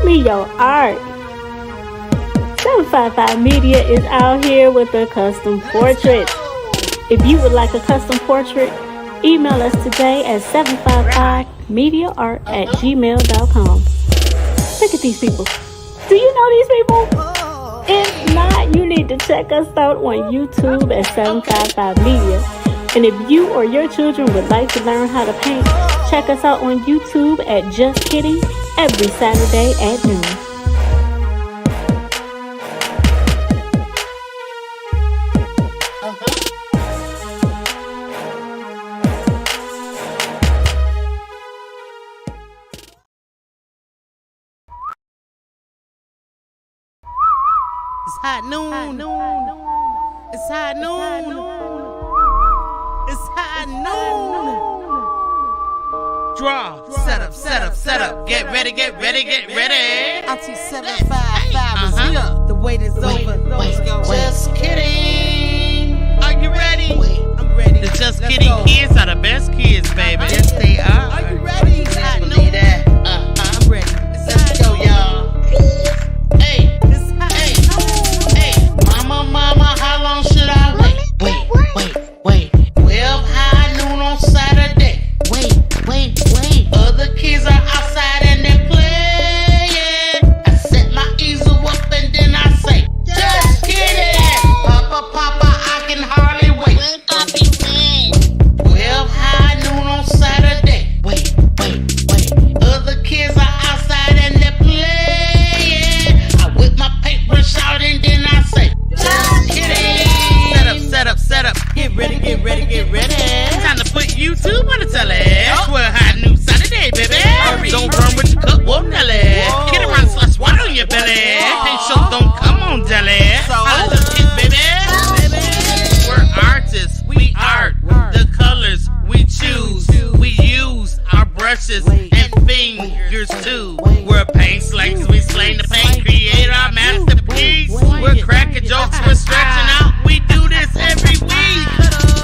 me your art. 755 Media is out here with a custom portrait. If you would like a custom portrait, email us today at 755mediaart@gmail.com. Look at these people. Do you know these people? If not, you need to check us out on YouTube at 755 Media. And if you or your children would like to learn how to paint, check us out on YouTube at Just Kidding every Saturday at noon. It's hot noon. It's hot noon. It's hot noon. Draw. Set up. Get ready. Auntie 755 is here. The wait is over. Let's go. Just kidding. Are you ready? I'm ready. The Just Kidding kids are the best kids, baby. Yes, they are. Are you ready? It's hot noon. That. I'm ready. Let's go, y'all. Mama, how long should I wait? Wait. 12 high noon on Saturday. Wait. Other kids are outside and they're playing. I set my easel up and then I say, just kidding. Papa, I can hardly wait. 12 high noon on Saturday. Wait. Other kids are outside and they're playing. I whip my paintbrush out and then I say, just kidding. Set up. Get ready. Time to put YouTube on the telly. 12 high new Saturday, baby. Don't run with your cup, whoa, Nelly. Kid around, slush water on your belly. Paint show don't come on, jelly. I love it, baby. We're artists, we art. The colors we choose. We use our brushes and fingers too. We're paint slangs, we slang the paint. Create our masterpiece. We're cracking jokes, we're stretching out. We do this every week.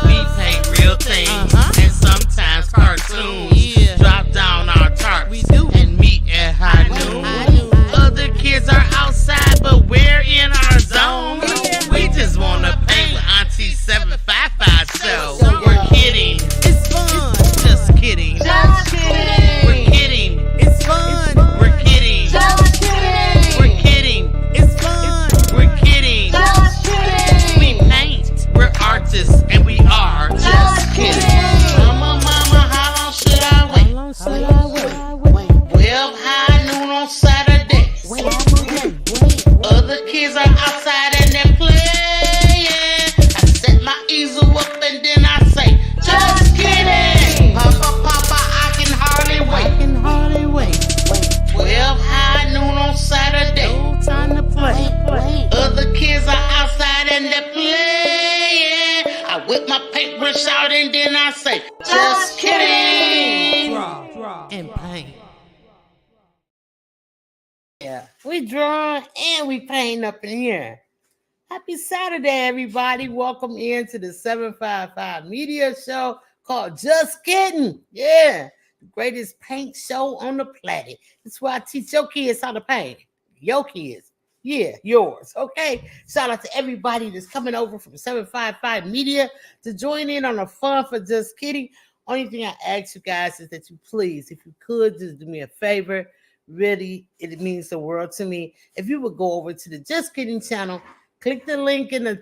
We paint real things and sometimes cartoons. Drop down our tarps and meet at high noon. Other kids are outside, but we're in our zone. We just wanna paint with Auntie 755 show. We're kidding. It's fun. Just kidding. We're kidding. It's fun. We're kidding. We're kidding. It's fun. We're kidding. We paint. We're artists and we are just kidding. Mama, how long should I wait? 12 high noon on Saturday. Other kids are outside and they're playing. I set my easel up and then I say, just kidding. Papa, I can hardly wait. 12 high noon on Saturday. No time to play. Other kids are outside and they're playing. I whip my paintbrush out and then I say, just kidding. Draw and paint. Yeah, we draw and we paint up in here. Happy Saturday, everybody. Welcome into the 755 Media Show called Just Kidding. Yeah, the greatest paint show on the planet. That's why I teach your kids how to paint. Your kids. Yeah, yours. Okay. Shout out to everybody that's coming over from 755 Media to join in on the fun for Just Kidding. Only thing I ask you guys is that you please, if you could, just do me a favor. Really, it means the world to me. If you would go over to the Just Kidding channel, click the link in the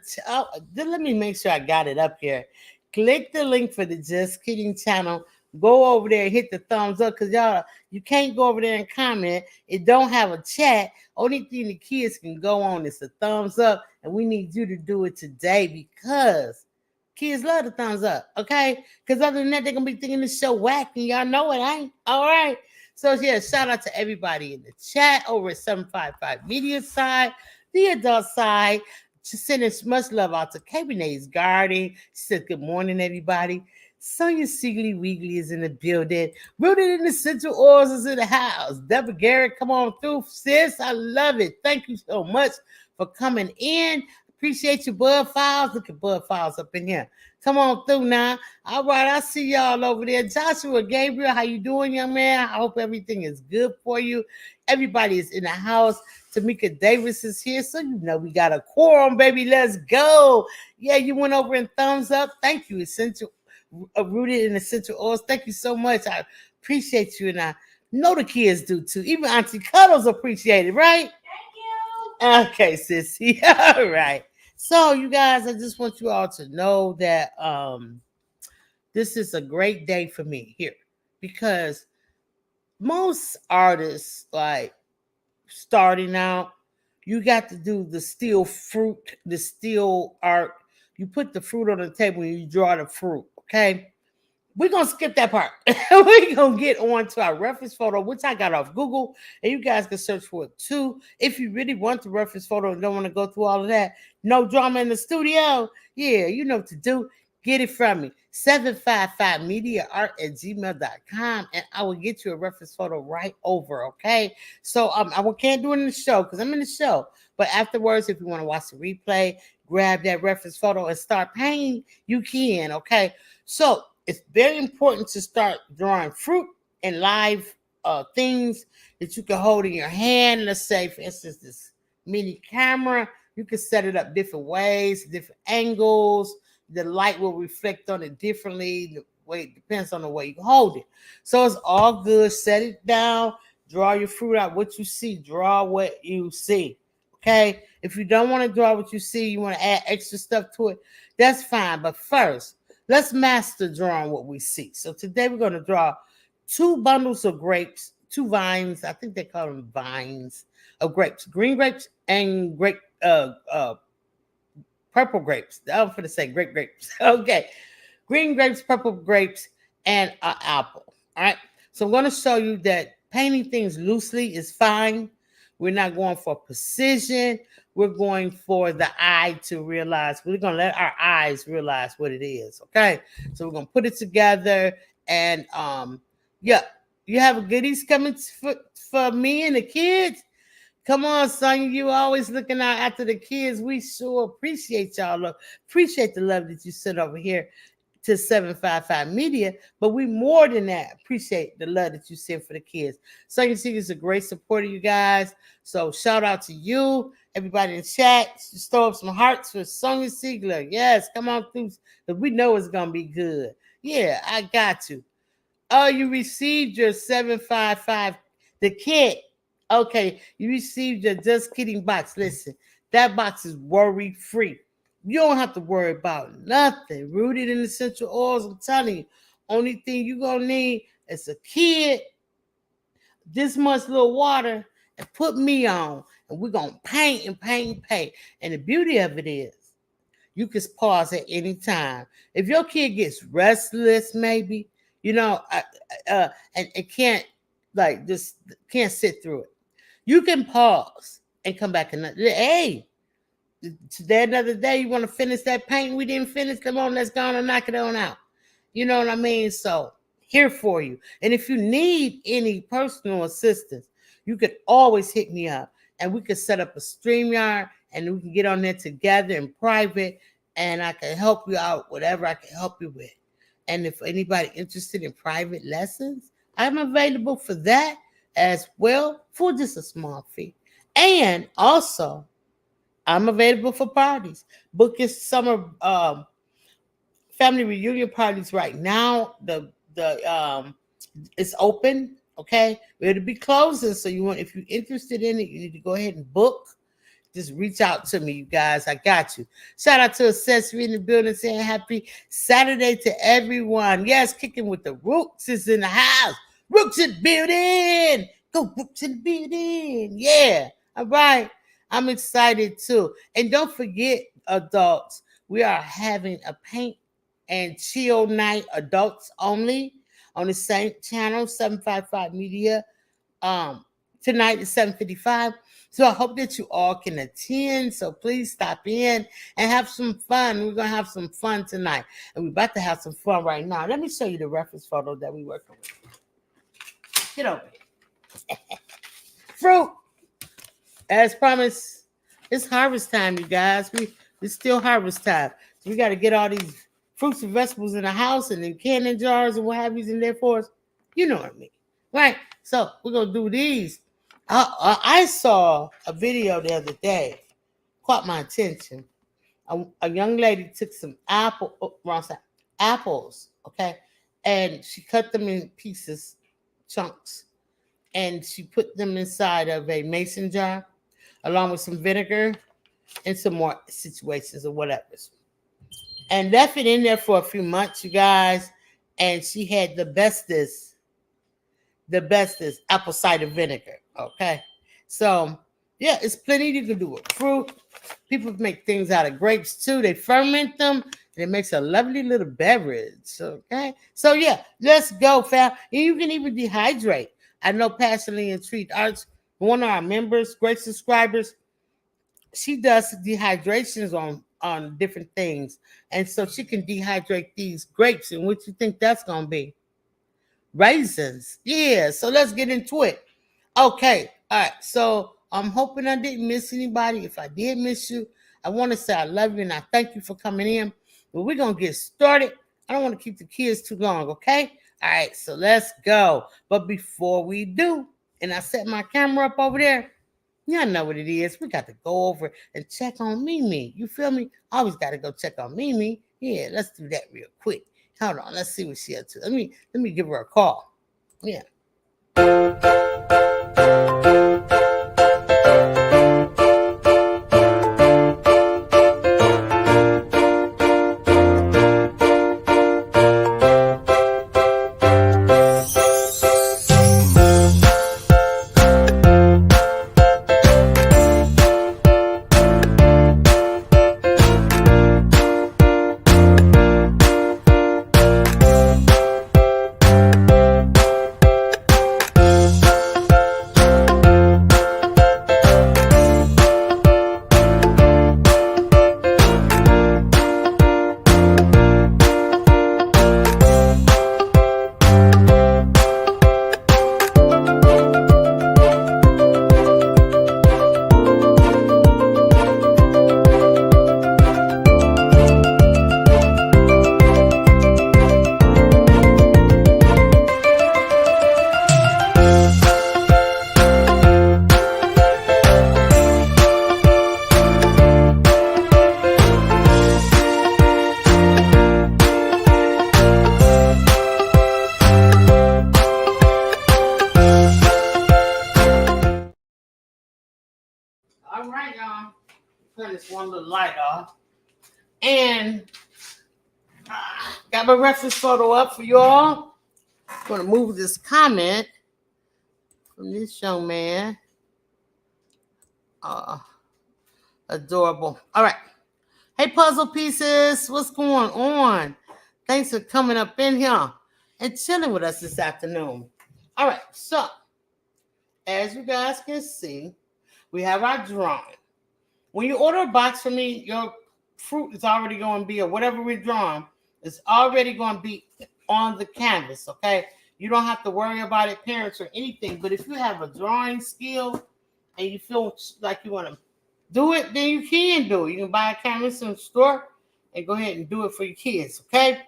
let me make sure I got it up here. Click the link for the Just Kidding channel. Go over there and hit the thumbs up because y'all, you can't go over there and comment. It don't have a chat. Only thing the kids can go on is the thumbs up, and we need you to do it today because kids love the thumbs up, okay? Because other than that, they're going to be thinking this show whack, and y'all know it ain't. All right? So, yeah, shout out to everybody in the chat over at 755 Media side, the adult side. Just sending much love out to Cabernate's Garden. She said, good morning, everybody. Sonia Seagley Weegley is in the building. Rooted in the Central Oils is in the house. Deborah Garrett, come on through, sis. I love it. Thank you so much for coming in. Appreciate you, Bud Files. Look at Bud Files up in here. Come on through now. All right, I see y'all over there. Joshua Gabriel, how you doing, young man? I hope everything is good for you. Everybody is in the house. Tamika Davis is here, so you know we got a quorum, baby. Let's go. Yeah, you went over and thumbs up. Thank you, Essential Rooted in Essential Oils. Thank you so much. I appreciate you, and I know the kids do too. Even Auntie Cuddles appreciate it, right? Okay, sissy. All right. So, you guys, I just want you all to know that this is a great day for me here because most artists, like starting out, you got to do the still fruit, the still art. You put the fruit on the table and you draw the fruit, okay? We're going to skip that part. We're going to get on to our reference photo, which I got off Google, and you guys can search for it too. If you really want the reference photo and don't want to go through all of that, no drama in the studio. Yeah, you know what to do. Get it from me. 755mediaart@gmail.com, and I will get you a reference photo right over, okay? So I can't do it in the show because I'm in the show. But afterwards, if you want to watch the replay, grab that reference photo and start painting, you can, okay? So it's very important to start drawing fruit and live things that you can hold in your hand. Let's say, for instance, this mini camera. You can set it up different ways, different angles. The light will reflect on it differently. The way it depends on the way you hold it. So it's all good. Set it down. Draw your fruit out. What you see, draw what you see. Okay? If you don't want to draw what you see, you want to add extra stuff to it, that's fine. But first, let's master drawing what we see. So today we're going to draw 2 bundles of grapes, 2 vines. I think they call them vines of grapes. Green grapes and purple grapes. I'm going to say grape grapes. Okay. Green grapes, purple grapes, and an apple. All right. So I'm going to show you that painting things loosely is fine. We're not going for precision. We're going for the eye to realize. We're going to let our eyes realize what it is. Okay. So we're going to put it together. And yeah, you have goodies coming for me and the kids. Come on, son. You always looking out after the kids. We sure appreciate y'all. Appreciate the love that you sent over here to 755 Media. But we more than that appreciate the love that you send for the kids. So you see, is a great supporter, you guys. So shout out to you. Everybody in chat, just throw up some hearts for Sonia Siegler. Yes, come on through. We know it's going to be good. Yeah, I got you. Oh, you received your 755, the kit. Okay, you received your Just Kidding box. Listen, that box is worry-free. You don't have to worry about nothing. Rooted in essential oils, I'm telling you. Only thing you're going to need is a kid, this much little water, and put me on. And we're going to paint and paint and paint. And the beauty of it is, you can pause at any time. If your kid gets restless, maybe, you know, and it can't, like, just can't sit through it, you can pause and come back and, hey, today another day, you want to finish that paint we didn't finish? Come on, let's go on and knock it on out. You know what I mean? So here for you. And if you need any personal assistance, you could always hit me up and we could set up a StreamYard and we can get on there together in private and I can help you out, whatever I can help you with. And if anybody interested in private lessons, I'm available for that as well for just a small fee. And also, I'm available for parties. Book your summer family reunion parties right now. The it's open. Okay, it'll be closing. So if you're interested in it, you need to go ahead and book. Just reach out to me, you guys. I got you. Shout out to Accessory in the building saying happy Saturday to everyone. Yes, kicking with the Rooks is in the house. Rooks in the building. Go Rooks in the building. Yeah. All right. I'm excited too. And don't forget, adults, we are having a paint and chill night, adults only, on the same channel, 755 Media. Tonight is 7:55. So I hope that you all can attend. So please stop in and have some fun. We're going to have some fun tonight. And we're about to have some fun right now. Let me show you the reference photo that we're working with. Get over here. Fruit. As promised, it's harvest time, you guys. It's still harvest time. So we got to get all these fruits and vegetables in the house and in canning jars and what have you in there for us. You know what I mean. Right? So we're going to do these. I saw a video the other day, caught my attention. A young lady took some apples, okay, and she cut them in pieces, chunks, and she put them inside of a mason jar, along with some vinegar and some more situations or whatever, and left it in there for a few months, you guys. And she had the bestest apple cider vinegar. Okay, so yeah, it's plenty you can do with fruit. People make things out of grapes too. They ferment them, and it makes a lovely little beverage. Okay, so yeah, let's go, fam. And you can even dehydrate. I know Passionately and Treat Arts, one of our members, great subscribers, she does dehydrations on different things, and so she can dehydrate these grapes. And what you think that's gonna be? Raisins. Yeah, so let's get into it. Okay, all right. So I'm hoping I didn't miss anybody. If I did miss you, I want to say I love you and I thank you for coming in. But we're gonna get started. I don't want to keep the kids too long, okay? All right, so let's go. But before we do, and I set my camera up over there, y'all know what it is. We got to go over and check on Mimi. You feel me? Always got to go check on Mimi. Yeah, let's do that real quick. Hold on, let's see what she up to. Let me give her a call. Yeah. All right, y'all. Turn this one little light off. And got my reference photo up for y'all. I'm going to move this comment from this young man. Adorable. All right. Hey, puzzle pieces. What's going on? Thanks for coming up in here and chilling with us this afternoon. All right. So, as you guys can see, we have our drawing. When you order a box from me, your fruit is already going to be, or whatever we're drawing, is already going to be on the canvas, okay? You don't have to worry about it, parents, or anything. But if you have a drawing skill and you feel like you want to do it, then you can do it. You can buy a canvas in the store and go ahead and do it for your kids, okay?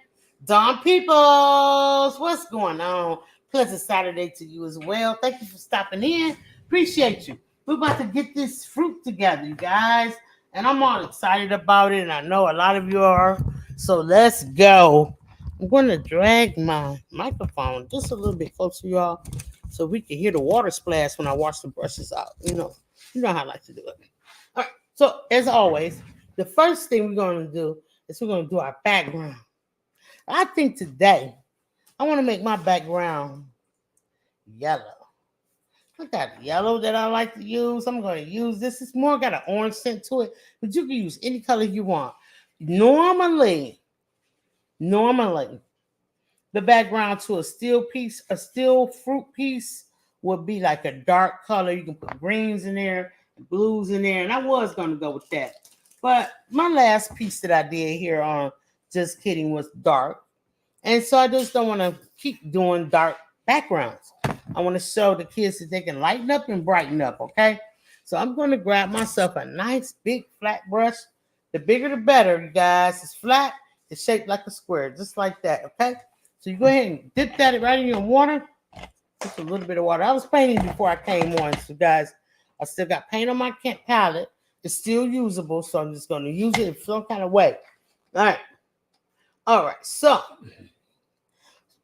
Don Peoples, what's going on? Pleasant Saturday to you as well. Thank you for stopping in. Appreciate you. We're about to get this fruit together, you guys. And I'm all excited about it, and I know a lot of you are. So let's go. I'm going to drag my microphone just a little bit closer, y'all, so we can hear the water splash when I wash the brushes out. You know how I like to do it. All right. So as always, the first thing we're going to do is we're going to do our background. I think today I want to make my background yellow. I got yellow that I like to use. I'm going to use this. It's more got an orange scent to it, but you can use any color you want. Normally, the background to a steel fruit piece would be like a dark color. You can put greens in there, blues in there, and I was going to go with that. But my last piece that I did here on Just Kidding was dark. And so I just don't want to keep doing dark backgrounds. I want to show the kids that they can lighten up and brighten up, okay? So I'm going to grab myself a nice big flat brush. The bigger the better, you guys. It's flat. It's shaped like a square, just like that, okay? So you go ahead and dip that right in your water. Just a little bit of water. I was painting before I came on, so guys, I still got paint on my palette. It's still usable, so I'm just going to use it in some kind of way. All right. So,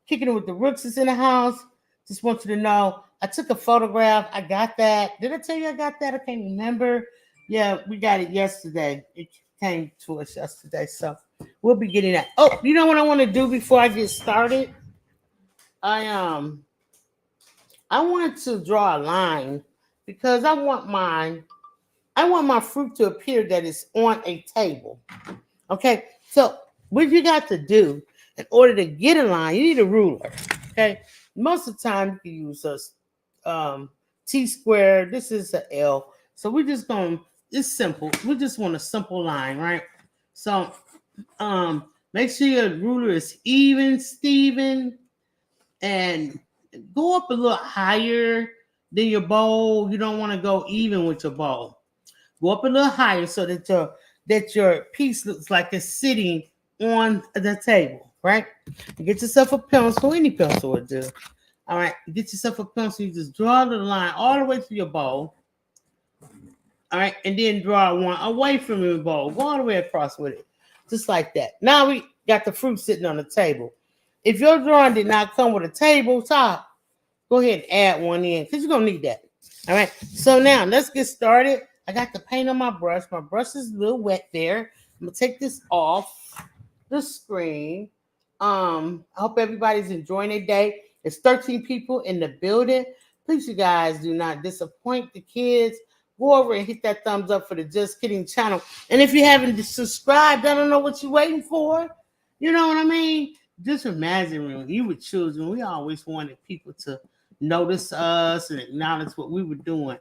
kicking it with the Rooks is in the house. Just want you to know, I took a photograph. I got that. Did I tell you I got that? I can't remember. Yeah, we got it yesterday. It came to us yesterday, so we'll be getting that. Oh, you know what I want to do before I get started? I want to draw a line because I want my fruit to appear that it's on a table. Okay, so what you got to do in order to get a line, you need a ruler. Okay, most of the time you can use a T-square. This is an L. So we're just going, it's simple. We just want a simple line, right? So make sure your ruler is even, Steven, and go up a little higher than your bowl. You don't want to go even with your bowl. Go up a little higher so that your piece looks like it's sitting on the table, right? Get yourself a pencil. Any pencil would do. All right, get yourself a pencil. You just draw the line all the way to your bowl. All right, and then draw one away from your bowl. Go all the way across with it, just like that. Now we got the fruit sitting on the table. If your drawing did not come with a tabletop, go ahead and add one in because you're going to need that. All right, so now let's get started. I got the paint on my brush. My brush is a little wet there. I'm going to take this off the screen. I hope everybody's enjoying their day. There's 13 people in the building. Please, you guys, do not disappoint the kids. Go over and hit that thumbs up for the Just Kidding channel. And if you haven't subscribed, I don't know what you're waiting for. You know what I mean? Just imagine when you were children, we always wanted people to notice us and acknowledge what we were doing.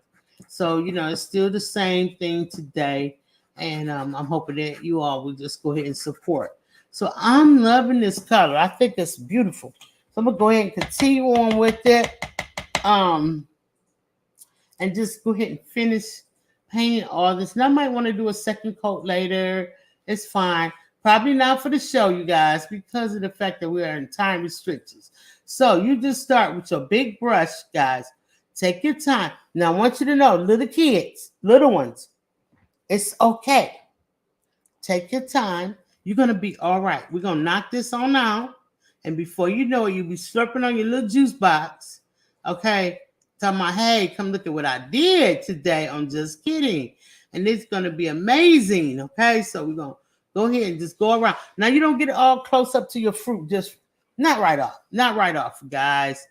So, you know, it's still the same thing today. And I'm hoping that you all will just go ahead and support. So I'm loving this color. I think it's beautiful. So I'm going to go ahead and continue on with it. And just go ahead and finish painting all this. Now I might want to do a second coat later. It's fine. Probably not for the show, you guys, because of the fact that we are in time restrictions. So you just start with your big brush, guys. Take your time. Now I want you to know, little kids, little ones, it's okay. Take your time. You're going to be all right. We're going to knock this on out. And before you know it, you'll be slurping on your little juice box. Okay? Talking about, hey, come look at what I did today on Just Kidding. And it's going to be amazing. Okay? So we're going to go ahead and just go around. Now, you don't get it all close up to your fruit. Just not right off. Not right off, guys.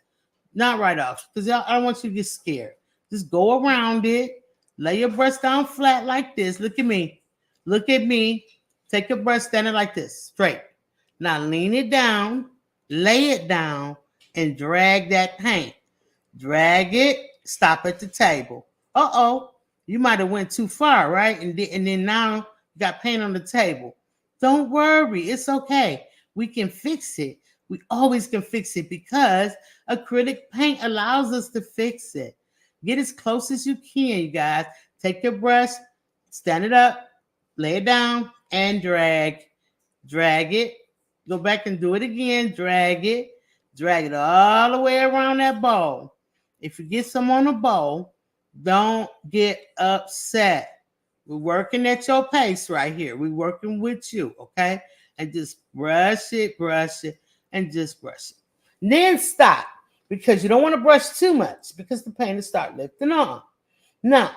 Not right off. Because I don't want you to get scared. Just go around it. Lay your brush down flat like this. Look at me. Look at me. Take your brush standing like this. Straight. Now, lean it down. Lay it down. And drag that paint. Drag it. Stop at the table. Uh-oh. You might have went too far, right? And then now you got paint on the table. Don't worry. It's okay. We can fix it. We always can fix it because acrylic paint allows us to fix it. Get as close as you can, you guys. Take your brush, stand it up, lay it down, and drag. Drag it. Go back and do it again. Drag it. Drag it all the way around that bowl. If you get some on the bowl, don't get upset. We're working at your pace right here. We're working with you, okay? And just brush it, and just brush it. Then stop, because you don't want to brush too much because the paint will start lifting on. Now,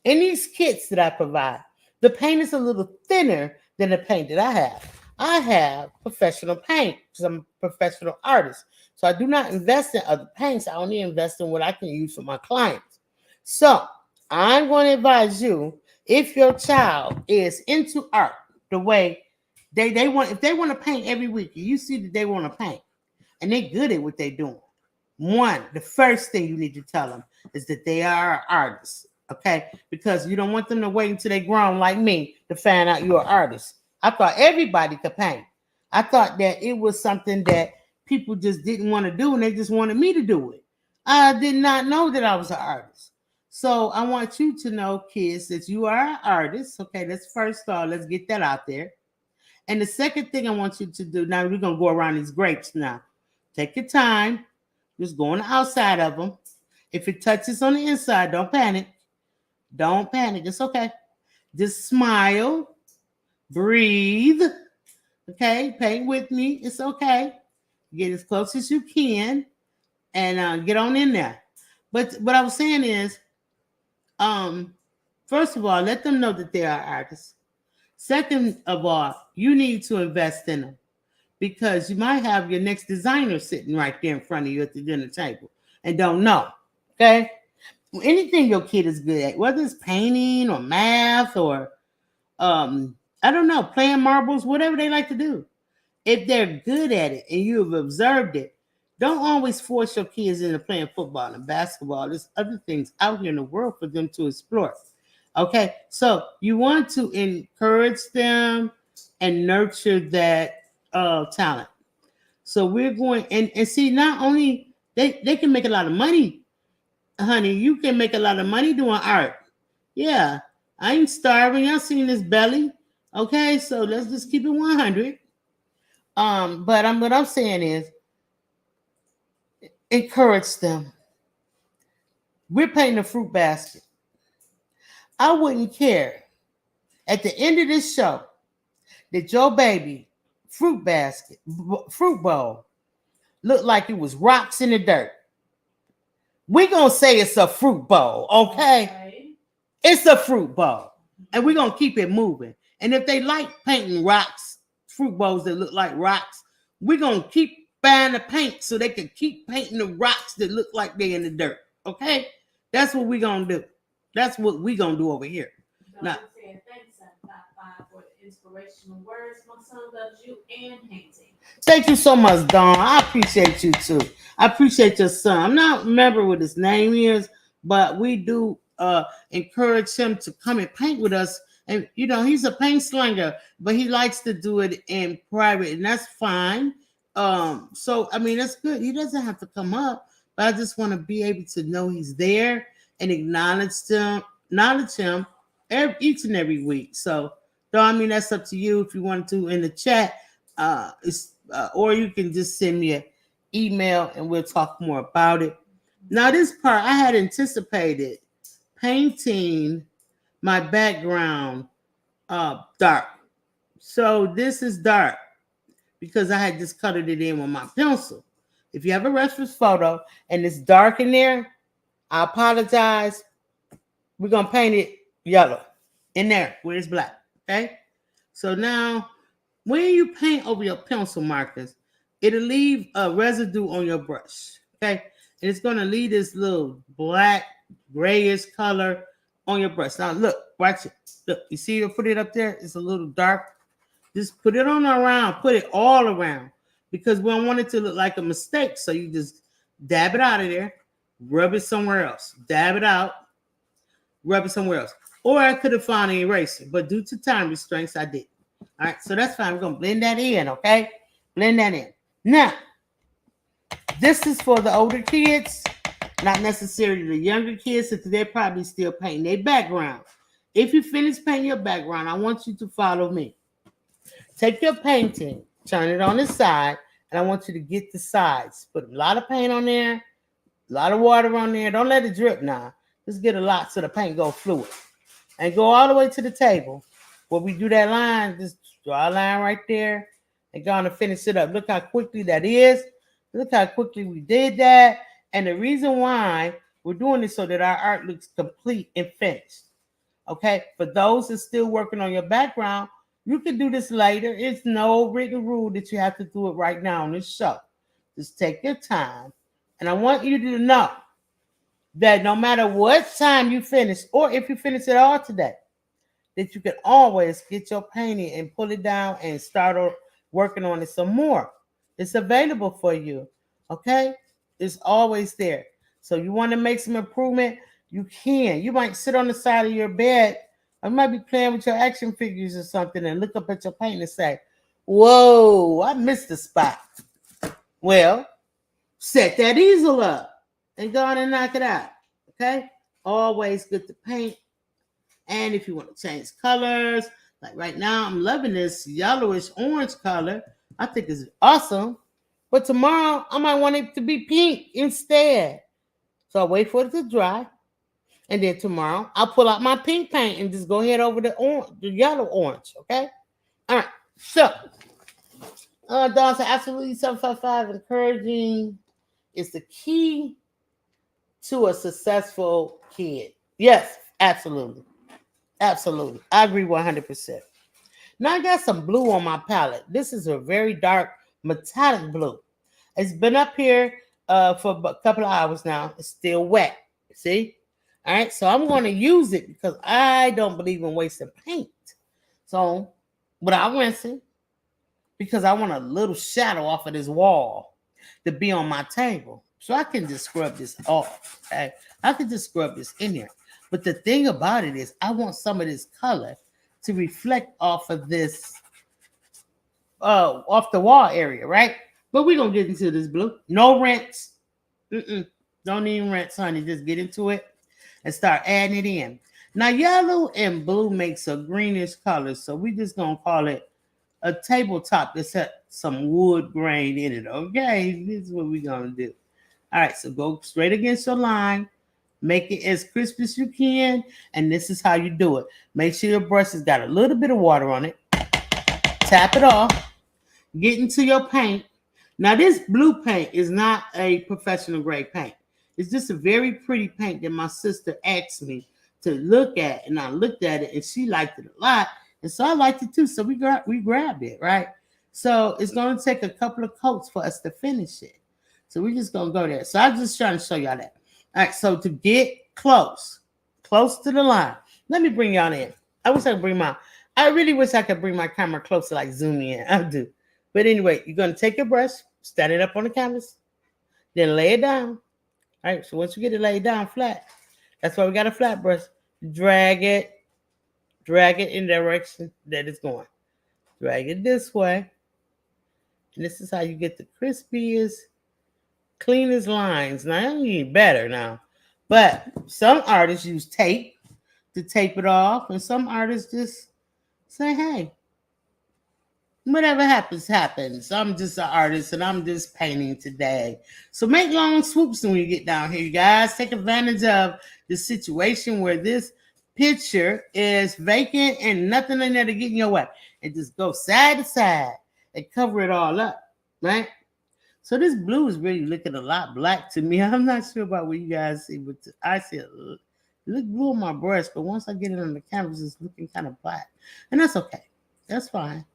in these kits that I provide, the paint is a little thinner than the paint that I have. I have professional paint because I'm a professional artist. So I do not invest in other paints. I only invest in what I can use for my clients. So I'm going to advise you, if your child is into art the way they want, if they want to paint every week, you see that they want to paint and they're good at what they're doing. One, the first thing you need to tell them is that they are artists, okay? Because you don't want them to wait until they're grown like me to find out you're an artist. I thought everybody could paint. I thought that it was something that people just didn't want to do and they just wanted me to do it. I did not know that I was an artist. So I want you to know, kids, that you are an artist. Okay, let's first start. Let's get that out there. And the second thing I want you to do, now we're going to go around these grapes now. Take your time. Just go on the outside of them. If it touches on the inside, don't panic. Don't panic. It's okay. Just smile, breathe. Okay, paint with me. It's okay. Get as close as you can and get on in there. But what I was saying is, first of all, let them know that they are artists. Second of all, you need to invest in them because you might have your next designer sitting right there in front of you at the dinner table and don't know. Okay? Anything your kid is good at, whether it's painting or math or I don't know, playing marbles, whatever they like to do. If they're good at it and you've observed it, don't always force your kids into playing football and basketball. There's other things out here in the world for them to explore. Okay, so you want to encourage them and nurture that talent. So we're going and see, not only they can make a lot of money, honey. You can make a lot of money doing art. Yeah, I ain't starving. Y'all seen this belly. Okay, so let's just keep it 100. But what I'm saying is encourage them. We're painting a fruit basket. I wouldn't care at the end of this show that your baby fruit basket, fruit bowl, looked like it was rocks in the dirt. We're going to say it's a fruit bowl, okay? It's a fruit bowl. And we're going to keep it moving. And if they like painting rocks, fruit bowls that look like rocks, we're going to keep buying the paint so they can keep painting the rocks that look like they're in the dirt, okay? That's what we're going to do. That's what we're going to do over here. Now, saying thanks for the inspirational words. My son loves you and painting. Thank you so much, Dawn. I appreciate you too. I appreciate your son. I'm not remember what his name is, but we do encourage him to come and paint with us. And you know, he's a paint slinger, but he likes to do it in private, and that's fine. So I mean, that's good. He doesn't have to come up, but I just want to be able to know he's there and acknowledge him each and every week. So, I mean, that's up to you if you want to in the chat, or you can just send me an email and we'll talk more about it. Now, this part I had anticipated painting my background dark. So this is dark because I had just colored it in with my pencil. If you have a reference photo and it's dark in there, I apologize. We're going to paint it yellow in there where it's black, okay? So now, when you paint over your pencil markers, it'll leave a residue on your brush, okay? And it's going to leave this little black, grayish color on your brush. Now, look, watch it. Look, you see you put it up there? It's a little dark. Just put it on around. Put it all around because we don't want it to look like a mistake. So you just dab it out of there. Rub it somewhere else. Dab it out. Rub it somewhere else. Or I could have found an eraser, but due to time restraints, I did. All right, so that's fine. We're going to blend that in, okay? Blend that in. Now, this is for the older kids, not necessarily the younger kids, since they're probably still painting their background. If you finish painting your background, I want you to follow me. Take your painting, turn it on the side, and I want you to get the sides. Put a lot of paint on there. A lot of water on there. Don't let it drip now. Just get a lot so the paint go fluid. And go all the way to the table. Where we do that line, just draw a line right there and go on and finish it up. Look how quickly that is. Look how quickly we did that. And the reason why we're doing this so that our art looks complete and finished. Okay? For those that's still working on your background, you can do this later. It's no written rule that you have to do it right now on this show. Just take your time. And I want you to know that no matter what time you finish, or if you finish it all today, that you can always get your painting and pull it down and start working on it some more. It's available for you, okay? It's always there. So you want to make some improvement, you can. You might sit on the side of your bed, or you might be playing with your action figures or something and look up at your paint and say, whoa, I missed the spot. Well, set that easel up and go on and knock it out, okay? Always good to paint. And if you want to change colors, like right now, I'm loving this yellowish orange color. I think it's awesome. But tomorrow, I might want it to be pink instead. So I wait for it to dry. And then tomorrow, I'll pull out my pink paint and just go ahead over the yellow orange, okay? All right, so, Dawn said, absolutely 755, encouraging is the key to a successful kid. Yes, absolutely. Absolutely. I agree 100%. Now I got some blue on my palette. This is a very dark metallic blue. It's been up here for a couple of hours now. It's still wet. See? All right. So I'm going to use it because I don't believe in wasting paint. So without rinsing, because I want a little shadow off of this wall to be on my table. So I can just scrub this off. Okay? I can just scrub this in here. But the thing about it is I want some of this color to reflect off of this, off the wall area, right? But we're going to get into this blue. No rinse. Don't even rinse, honey. Just get into it and start adding it in. Now, yellow and blue makes a greenish color, so we're just going to call it a tabletop that's got some wood grain in it, okay? This is what we're going to do. All right, so go straight against your line. Make it as crisp as you can, and this is how you do it. Make sure your brush has got a little bit of water on it. Tap it off. Get into your paint. Now, this blue paint is not a professional grade paint. It's just a very pretty paint that my sister asked me to look at, and I looked at it, and she liked it a lot, and so I liked it too, so we grabbed it, right? So it's going to take a couple of coats for us to finish it. So we're just going to go there. So I'm just trying to show y'all that. All right, so to get close to the line, let me bring y'all in. I really wish I could bring my camera close to like zoom in. I do. But anyway, you're going to take your brush, stand it up on the canvas, then lay it down. All right, so once you get it laid down flat, that's why we got a flat brush. Drag it in the direction that it's going. Drag it this way. And this is how you get the crispiest, cleanest lines. Now, I need better now. But some artists use tape to tape it off. And some artists just say, hey, whatever happens, happens. I'm just an artist and I'm just painting today. So make long swoops when you get down here, you guys. Take advantage of the situation where this picture is vacant and nothing in there to get in your way. And just go side to side and cover it all up, right? So this blue is really looking a lot black to me. I'm not sure about what you guys see, but I see it look blue on my brush, but once I get it on the canvas, it's looking kind of black. And that's okay. That's fine.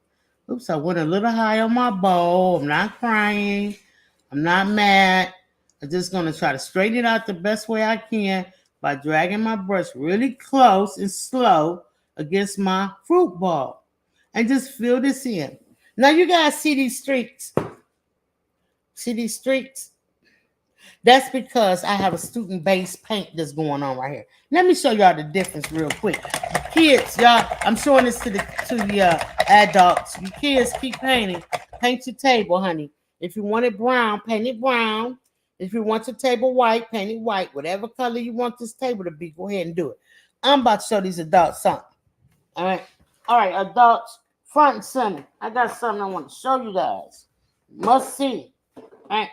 Oops, I went a little high on my bowl. I'm not crying. I'm not mad. I'm just going to try to straighten it out the best way I can by dragging my brush really close and slow against my fruit ball. And just fill this in. Now you guys see these streaks. See these streaks? That's because I have a student-based paint that's going on right here. Let me show y'all the difference real quick. Kids, y'all, I'm showing this to the adults. You kids keep painting. Paint your table, honey. If you want it brown, paint it brown. If you want your table white, paint it white. Whatever color you want this table to be, go ahead and do it. I'm about to show these adults something. All right. All right, adults, front and center. I got something I want to show you guys. Must see. All right.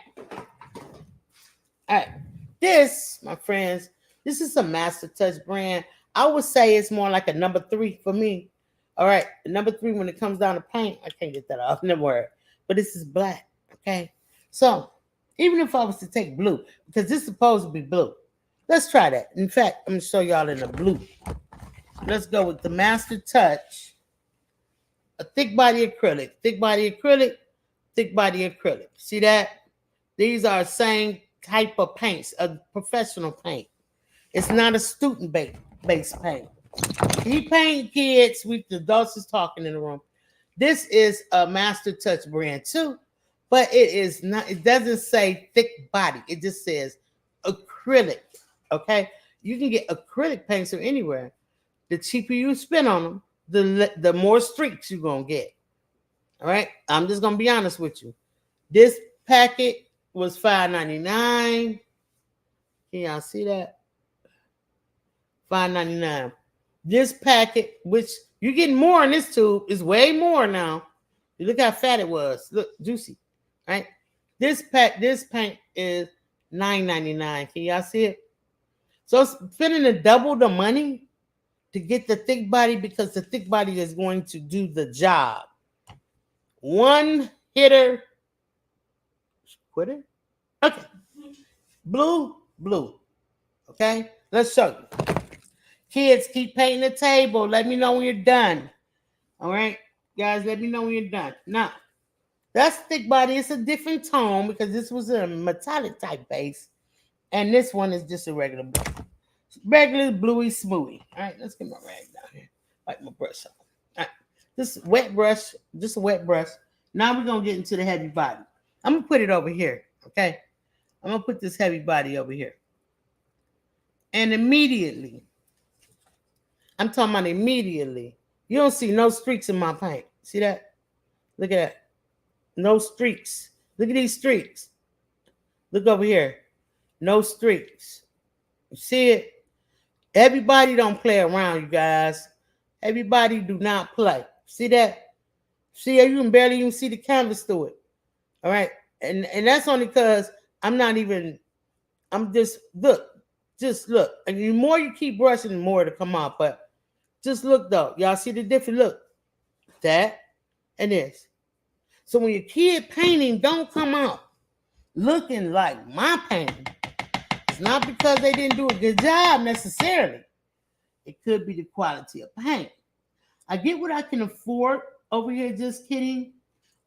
All right. This, my friends, this is a Master Touch brand. I would say it's more like a number 3 for me. All right. The number 3 when it comes down to paint, I can't get that off. Never worry. But this is black. Okay. So even if I was to take blue, because this is supposed to be blue, let's try that. In fact, I'm going to show y'all in the blue. Let's go with the Master Touch, a thick body acrylic. Thick body acrylic, thick body acrylic. See that? These are the same type of paints, a professional paint. It's not a student-based paint. He paint kids, the adults is talking in the room. This is a Master Touch brand too, but it is not, it doesn't say thick body. It just says acrylic, okay? You can get acrylic paints from anywhere. The cheaper you spend on them, the more streaks you're going to get. All right? I'm just going to be honest with you. This packet was $5.99. Can y'all see that? $5.99. This packet, which you're getting more in this tube, is way more now. You look how fat it was. Look, juicy, right? This paint is $9.99. Can y'all see it? So spending the double the money to get the thick body because the thick body is going to do the job. One hitter. Quitter? Okay. Blue. Okay, let's show you. Kids, keep painting the table. Let me know when you're done. All right, guys, let me know when you're done. Now, that's thick body. It's a different tone because this was a metallic type base. And this one is just a regular blue. Regular bluey smoothie. All right, let's get my rag down here. Wipe my brush off. All right, this wet brush, just a wet brush. Now we're going to get into the heavy body. I'm going to put it over here, okay? I'm going to put this heavy body over here. And immediately, I'm talking about immediately, you don't see no streaks in my paint. See that? Look at that. No streaks. Look at these streaks. Look over here. No streaks. You see it? Everybody don't play around, you guys. Everybody do not play. See that? See, you can barely even see the canvas through it. All right? And that's only because I'm just, look. And the more you keep brushing, the more it'll come out. But just look, though. Y'all see the difference? Look. That and this. So when your kid painting don't come out looking like my painting, it's not because they didn't do a good job necessarily. It could be the quality of paint. I get what I can afford over here, just kidding.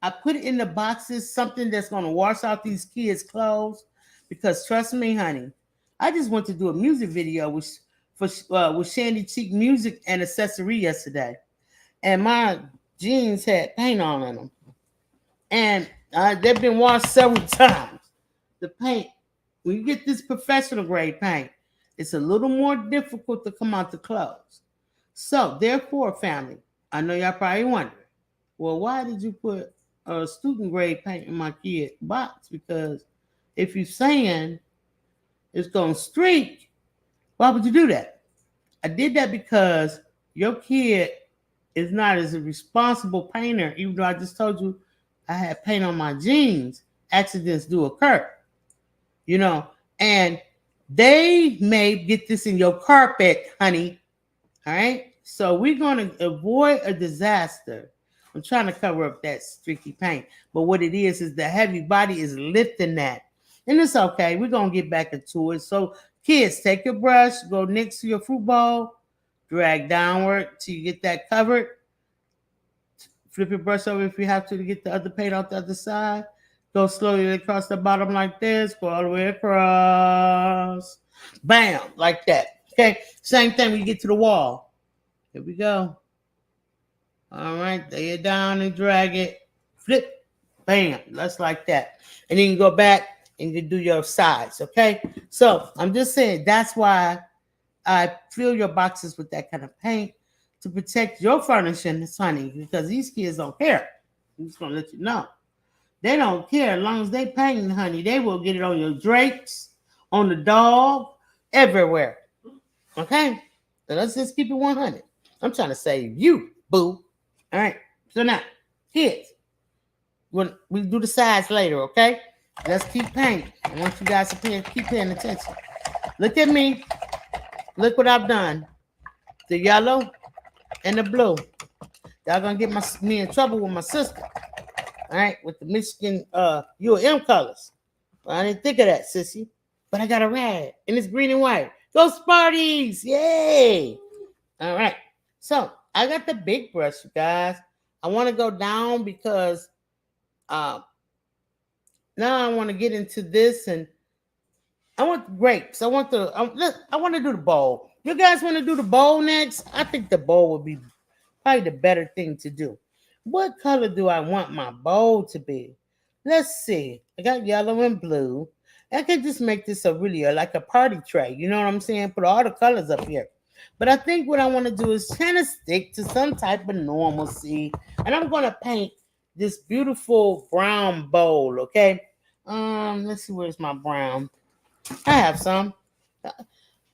I put it in the boxes, something that's going to wash out these kids' clothes. Because trust me, honey, I just went to do a music video with Shandy Cheek Music and Accessory yesterday. And my jeans had paint on in them. And they've been washed several times. The paint, when you get this professional grade paint, it's a little more difficult to come out the clothes. So, therefore, family, I know y'all probably wondering, well, why did you put a student grade paint in my kid box? Because if you're saying it's going to streak, why would you do that? I did that because your kid is not as a responsible painter, even though I just told you I had paint on my jeans. Accidents do occur, you know, and they may get this in your carpet, honey. All right. So we're going to avoid a disaster. I'm trying to cover up that streaky paint, but what it is the heavy body is lifting that. And it's okay. We're going to get back into it. So kids, take your brush, go next to your fruit bowl, drag downward till you get that covered. Flip your brush over if you have to get the other paint off the other side. Go slowly across the bottom like this. Go all the way across. Bam, like that. Okay, same thing when you get to the wall. Here we go. All right, lay it down and drag it. Flip, bam, just like that. And then you go back and you do your sides, okay? So I'm just saying that's why I fill your boxes with that kind of paint to protect your furnishing, honey, because these kids don't care. I'm just going to let you know. They don't care. As long as they painting, honey, they will get it on your drapes, on the dog, everywhere. Okay? So let's just keep it 100. I'm trying to save you, boo. All right? So now, kids, when we do the sides later, okay? Let's keep painting. I want you guys to keep paying attention. Look at me. Look what I've done. The yellow and the blue. Y'all gonna get me in trouble with my sister. All right, with the Michigan UM colors. Well, I didn't think of that, sissy. But I got a red, and it's green and white. Go Sparties! Yay! All right. So I got the big brush, you guys. I want to go down because now I want to get into this, and I want the grapes. I want to do the bowl. You guys want to do the bowl next? I think the bowl would be probably the better thing to do. What color do I want my bowl to be? Let's see. I got yellow and blue. I could just make this like a party tray. You know what I'm saying? Put all the colors up here. But I think what I want to do is kind of stick to some type of normalcy. And I'm going to paint this beautiful brown bowl, okay? Let's see, where's my brown? I have some.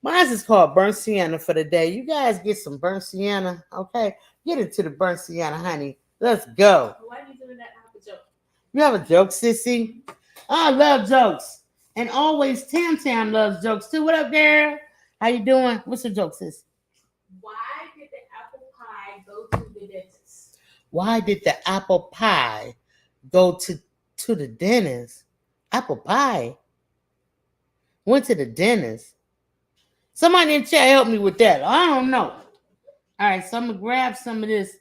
Mine is called burnt sienna for the day. You guys get some burnt sienna, okay? Get into the burnt sienna, honey. Let's go. Why are you doing that? I have a joke. You have a joke, sissy? I love jokes. And always Tam Tam loves jokes too. What up, girl? How you doing? What's the joke, sis? Why did the apple pie go to the dentist? Why did the apple pie go to the dentist? Apple pie went to the dentist. Somebody in chat help me with that. I don't know. All right, so I'm gonna grab some of this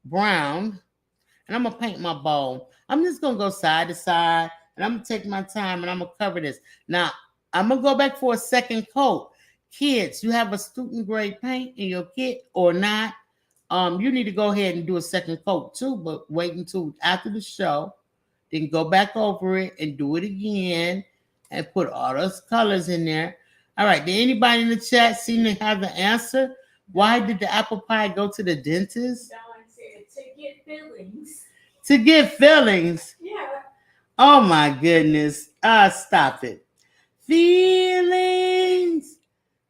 brown and I'm gonna paint my bowl. I'm just gonna go side to side and I'm gonna take my time and I'm gonna cover this. Now I'm gonna go back for a second coat. Kids, you have a student grade paint in your kit or not? You need to go ahead and do a second coat too, but wait until after the show. Then go back over it and do it again and put all those colors in there. All right, did anybody in the chat seem to have the answer? Why did the apple pie go to the dentist? Someone said to get fillings. To get fillings. Yeah. Oh my goodness. Stop it. Feelings.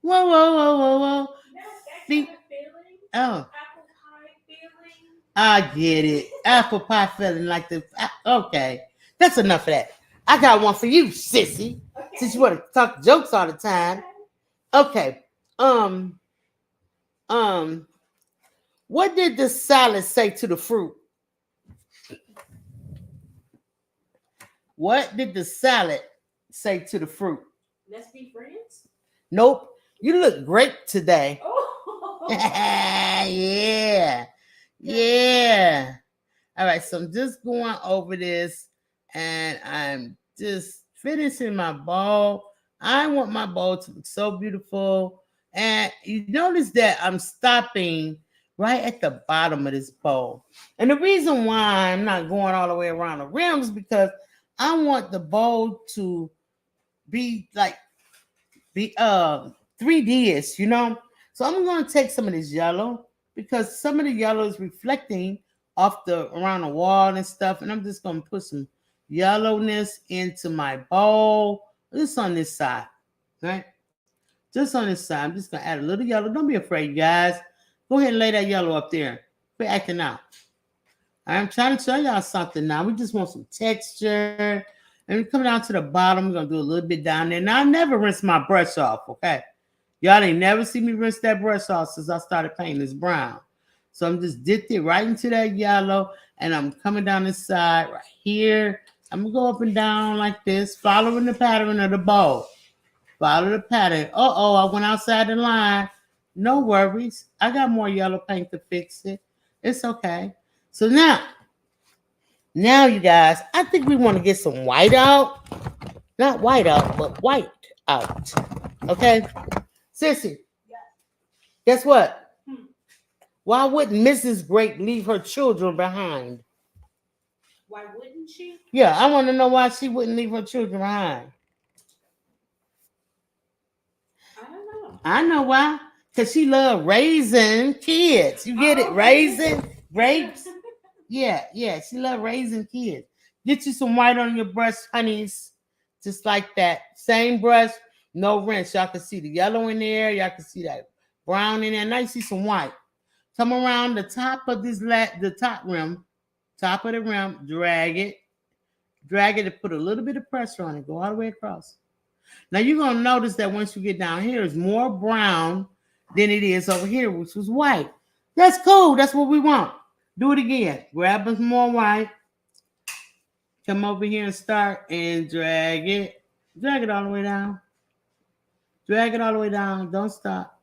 Whoa, whoa, whoa, whoa, whoa. No, that kind of feeling. Oh, Apple pie feeling. I get it. Apple pie filling like the okay. That's enough of that. I got one for you, sissy. Okay. Since you want to talk jokes all the time. Okay. What did the salad say to the fruit? What did the salad say to the fruit? Let's be friends. Nope. You look great today. Oh. Yeah. Yeah. All right. So I'm just going over this and I'm just finishing my bowl. I want my bowl to look so beautiful. And you notice that I'm stopping right at the bottom of this bowl. And the reason why I'm not going all the way around the rim is because I want the bowl to be like 3D-ish, you know? So I'm going to take some of this yellow because some of the yellow is reflecting off around the wall and stuff. And I'm just going to put some yellowness into my bowl. Just on this side, right? Just on this side. I'm just going to add a little yellow. Don't be afraid, you guys. Go ahead and lay that yellow up there. Quit acting out. I'm trying to show y'all something now. We just want some texture. And we come down to the bottom. We're going to do a little bit down there. Now, I never rinse my brush off, okay? Y'all ain't never see me rinse that brush off since I started painting this brown. So I'm just dipped it right into that yellow. And I'm coming down this side right here. I'm going to go up and down like this, following the pattern of the bowl. Follow the pattern. Uh-oh, I went outside the line. No worries. I got more yellow paint to fix it. It's okay. So now you guys, I think we want to get some white out. Not white out, but white out. Okay? Sissy, guess what? Why wouldn't Mrs. Great leave her children behind? Why wouldn't she? Yeah, I want to know why she wouldn't leave her children behind. I don't know. I know why. Because she loved raising kids. You get it? Raising grapes. Yeah. She loved raising kids. Get you some white on your brush, honeys. Just like that. Same brush, no rinse. Y'all can see the yellow in there. Y'all can see that brown in there. Now you see some white. Come around the top of this, the top of the rim, drag it and put a little bit of pressure on it. Go all the way across. Now you're going to notice that once you get down here, it's more brown than it is over here, which was white. That's cool. That's what we want. Do it again. Grab some more white. Come over here and start and drag it. Drag it all the way down. Drag it all the way down. Don't stop.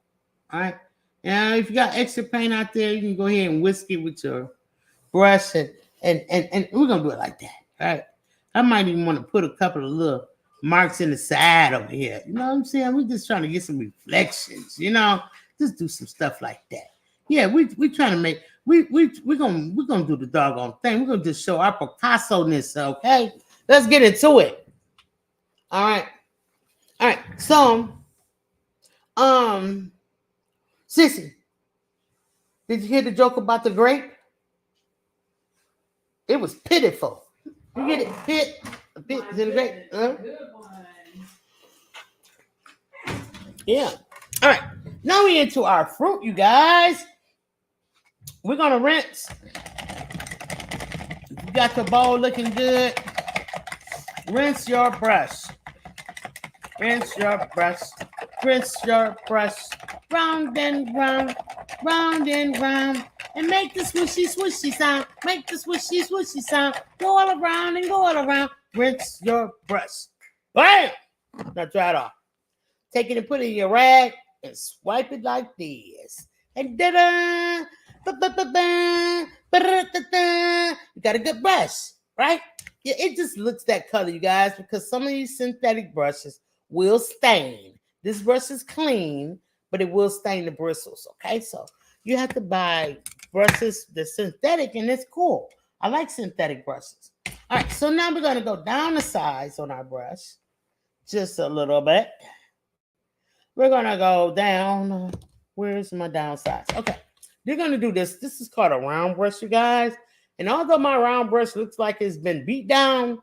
All right. Now, if you got extra paint out there, you can go ahead and whisk it with your brush. And we're going to do it like that. All right. I might even want to put a couple of little marks in the side over here. You know what I'm saying? We're just trying to get some reflections, you know? Just do some stuff like that. Yeah, we trying to make, we're gonna do the doggone thing. We're gonna just show our Picasso-ness, okay? Let's get into it. All right. So, Sissy, did you hear the joke about the grape? It was pitiful. You get it? A bit is it a grape? Huh? Good one. Yeah. All right. Now we're into our fruit, you guys. We're gonna rinse. You got the bowl looking good. rinse your brush. Rinse your brush. Rinse your brush. Round and round. Round and round. And make the swishy swishy sound. Make the swishy swishy sound. Go all around and go all around. Rinse your brush. Bam! Now dry it off. Take it and put it in your rag and swipe it like this. And da-da! Ba-ba-ba-ba! Ba-da-da-da! You got a good brush, right? Yeah, it just looks that color, you guys, because some of these synthetic brushes will stain. This brush is clean, but it will stain the bristles, okay? So you have to buy brushes that's synthetic, and it's cool. I like synthetic brushes. All right, so now we're going to go down the sides on our brush just a little bit. We're going to go down. Where's my down sides? Okay, you're going to do this. This is called a round brush, you guys. And although my round brush looks like it's been beat down,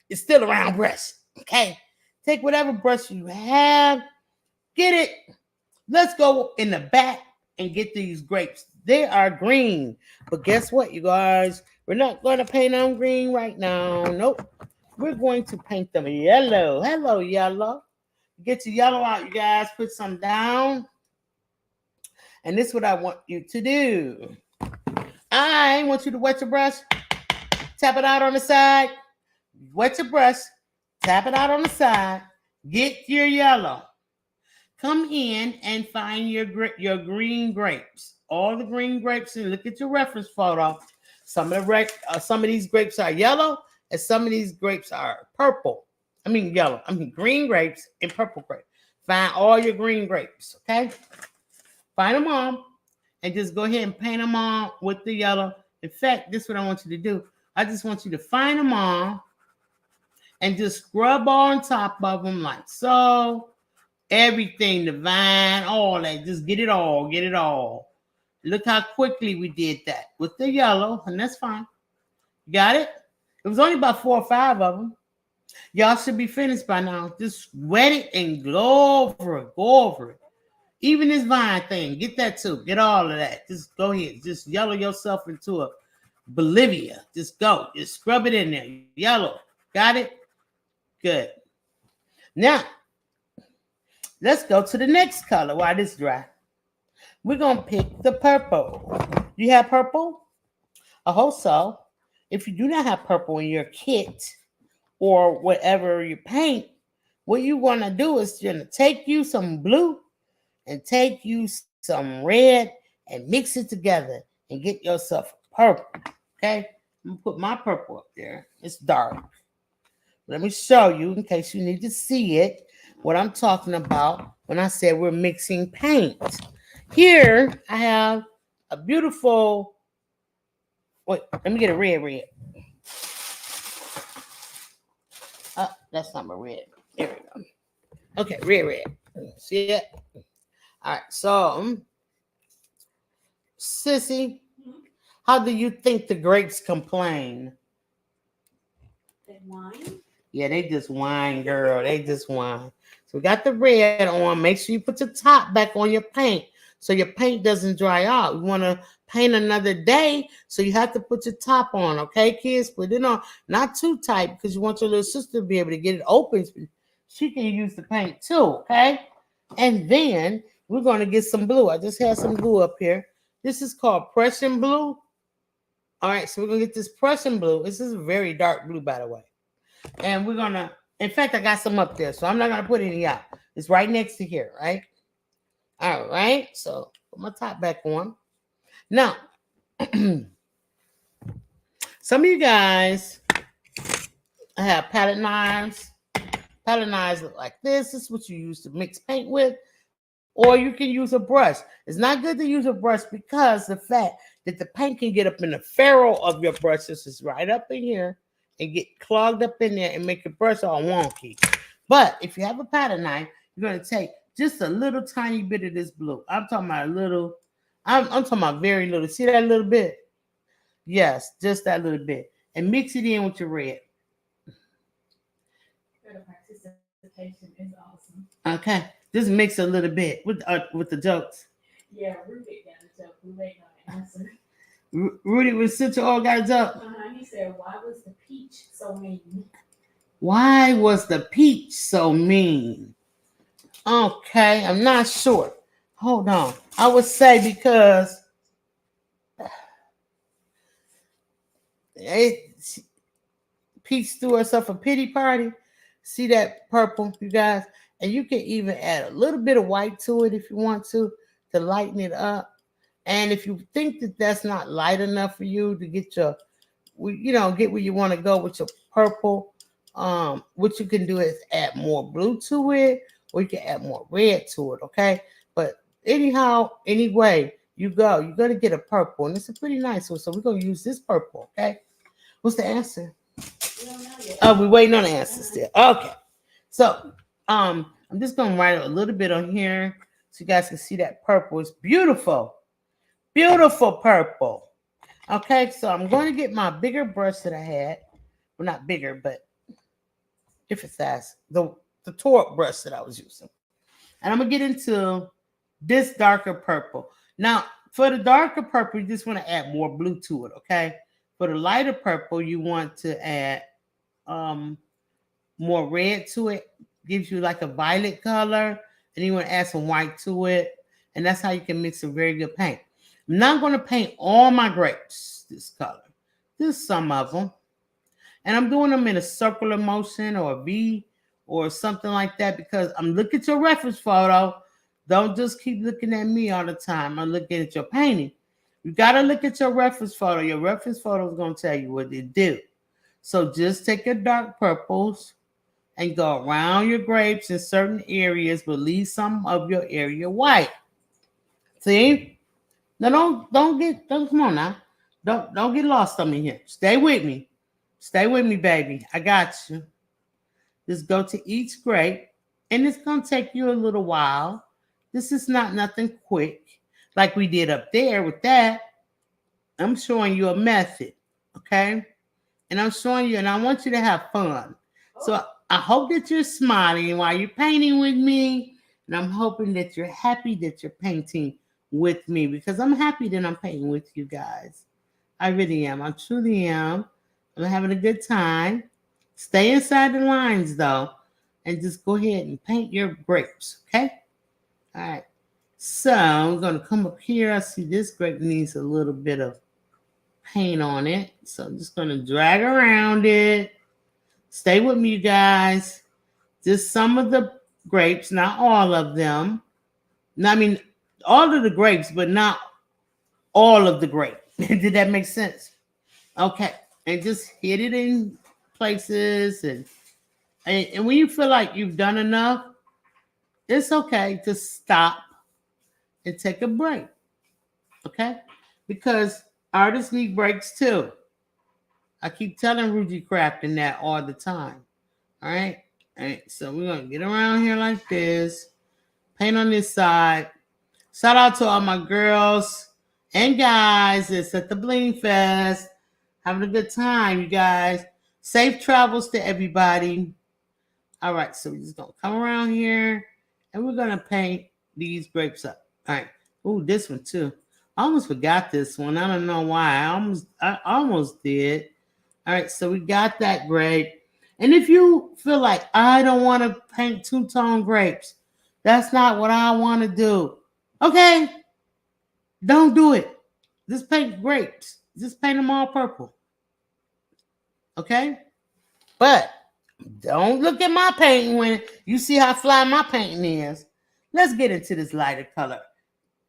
it's still a round brush, okay? Take whatever brush you have, get it. Let's go in the back and get these grapes. They are green, but guess what, you guys? We're not going to paint them green right now. Nope. We're going to paint them yellow. Hello, yellow. Get your yellow out, you guys. Put some down. And this is what I want you to do. I want you to wet your brush. Tap it out on the side. Wet your brush. Tap it out on the side. Get your yellow. Come in and find your green grapes. All the green grapes, and look at your reference photo. Some of these grapes are yellow, and some of these grapes are purple. I mean yellow. I mean green grapes and purple grapes. Find all your green grapes, okay? Find them all, and just go ahead and paint them on with the yellow. In fact, this is what I want you to do. I just want you to find them all and just scrub on top of them like so. Everything, the vine, all that. Just get it all. Get it all. Look how quickly we did that with the yellow, and that's fine. Got it? It was only about 4 or 5 of them. Y'all should be finished by now. Just wet it and go over it. Go over it. Even this vine thing, get that too. Get all of that. Just go ahead. Just yellow yourself into a Bolivia. Just go. Just scrub it in there. Yellow. Got it? Good. Now, let's go to the next color while this dry. We're going to pick the purple. You have purple? I hope so. If you do not have purple in your kit or whatever you paint, what you want to do is you're going to take you some blue and take you some red and mix it together and get yourself purple. Okay? I'm going to put my purple up there. It's dark. Let me show you in case you need to see it, what I'm talking about when I said we're mixing paint. Here, I have a beautiful, wait, let me get a red. That's not my red. There we go. Okay, red. See it? All right, so, Sissy, how do you think the grapes complain? They whine? Yeah, they just whine, girl. They just whine. So we got the red on. Make sure you put your top back on your paint so your paint doesn't dry out. You want to paint another day, so you have to put your top on, okay, kids? Put it on. Not too tight because you want your little sister to be able to get it open. She can use the paint too, okay? And then we're going to get some blue. I just had some glue up here. This is called Prussian blue. All right, so we're going to get this Prussian blue. This is a very dark blue, by the way. And we're going to, in fact, I got some up there, so I'm not going to put any out. It's right next to here, right? All right, so put my top back on. Now, some of you guys have palette knives. Palette knives look like this. This is what you use to mix paint with. Or you can use a brush. It's not good to use a brush because the fact that the paint can get up in the ferrule of your brush. This is right up in here and get clogged up in there and make your brush all wonky. But if you have a palette knife, you're going to take just a little tiny bit of this blue. I'm talking about a little. I'm talking about very little. See that little bit? Yes, just that little bit. And mix it in with your red. The participation is awesome. Okay. Just mix a little bit with the jokes. Yeah, Rudy got a joke. We waiting on the answer. Rudy with Central all got a joke. He said, "Why was the peach so mean?" Why was the peach so mean? Okay, I'm not sure. Hold on. I would say because Peach threw herself a pity party. See that purple, you guys? And you can even add a little bit of white to it if you want to lighten it up. And if you think that that's not light enough for you to get your, get where you want to go with your purple, what you can do is add more blue to it, or you can add more red to it, okay? But anyhow, anyway, you're going to get a purple, and it's a pretty nice one. So we're going to use this purple, okay? What's the answer? Oh, we're waiting on the answer still. Okay. So I'm just going to write a little bit on here so you guys can see that purple. It's beautiful. Beautiful purple. Okay, so I'm going to get my bigger brush that I had. Well, not bigger, but different size. The torque brush that I was using. And I'm going to get into this darker purple. Now, for the darker purple, you just want to add more blue to it, okay? For the lighter purple, you want to add more red to it. Gives you like a violet color. And you want to add some white to it. And that's how you can mix a very good paint. I'm not going to paint all my grapes this color. Just some of them. And I'm doing them in a circular motion or a V or something like that because I'm looking at your reference photo. Don't just keep looking at me all the time. I'm looking at your painting. You got to look at your reference photo. Your reference photo is going to tell you what they do. So just take your dark purples and go around your grapes in certain areas, but leave some of your area white. See? Now don't come on now. Don't get lost on me here. Stay with me. Stay with me, baby. I got you. Just go to each grape, and it's gonna take you a little while. This is not nothing quick, like we did up there with that. I'm showing you a method, okay? And I'm showing you, and I want you to have fun. So I hope that you're smiling while you're painting with me, and I'm hoping that you're happy that you're painting with me because I'm happy that I'm painting with you guys. I really am. I truly am. I'm having a good time. Stay inside the lines though, and just go ahead and paint your grapes, okay? All right. So I'm going to come up here. I see this grape needs a little bit of paint on it. So I'm just going to drag around it. Stay with me, you guys. Just some of the grapes, not all of them. I mean, all of the grapes, but not all of the grape. Did that make sense? Okay. And just hit it in places. And when you feel like you've done enough, it's okay to stop and take a break. Okay? Because artists need breaks too. I keep telling Rudy Crafton that all the time. All right? All right. So we're going to get around here like this. Paint on this side. Shout out to all my girls and guys that's at the Bling Fest. Having a good time, you guys. Safe travels to everybody. All right, so we're just going to come around here, and we're going to paint these grapes up. All right. Ooh, this one, too. I almost forgot this one. I don't know why. I almost did. All right, so we got that grape. And if you feel like, I don't want to paint two-tone grapes, that's not what I want to do. Okay, don't do it. Just paint grapes. Just paint them all purple. Okay? But don't look at my painting when you see how fly my painting is. Let's get into this lighter color.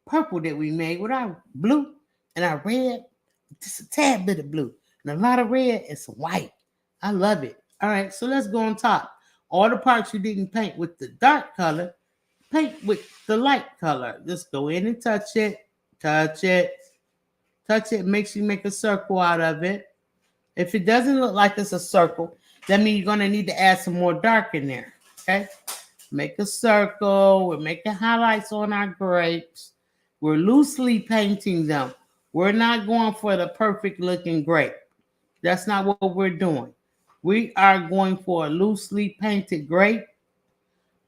Purple that we made with our blue and our red. Just a tad bit of blue. And a lot of red and some white. I love it. All right, so let's go on top. All the parts you didn't paint with the dark color, paint with the light color. Just go in and touch it. Touch it. Touch it. Make sure you make a circle out of it. If it doesn't look like it's a circle, that means you're going to need to add some more dark in there. Okay? Make a circle. We're making highlights on our grapes. We're loosely painting them. We're not going for the perfect looking grape. That's not what we're doing. We are going for a loosely painted grape,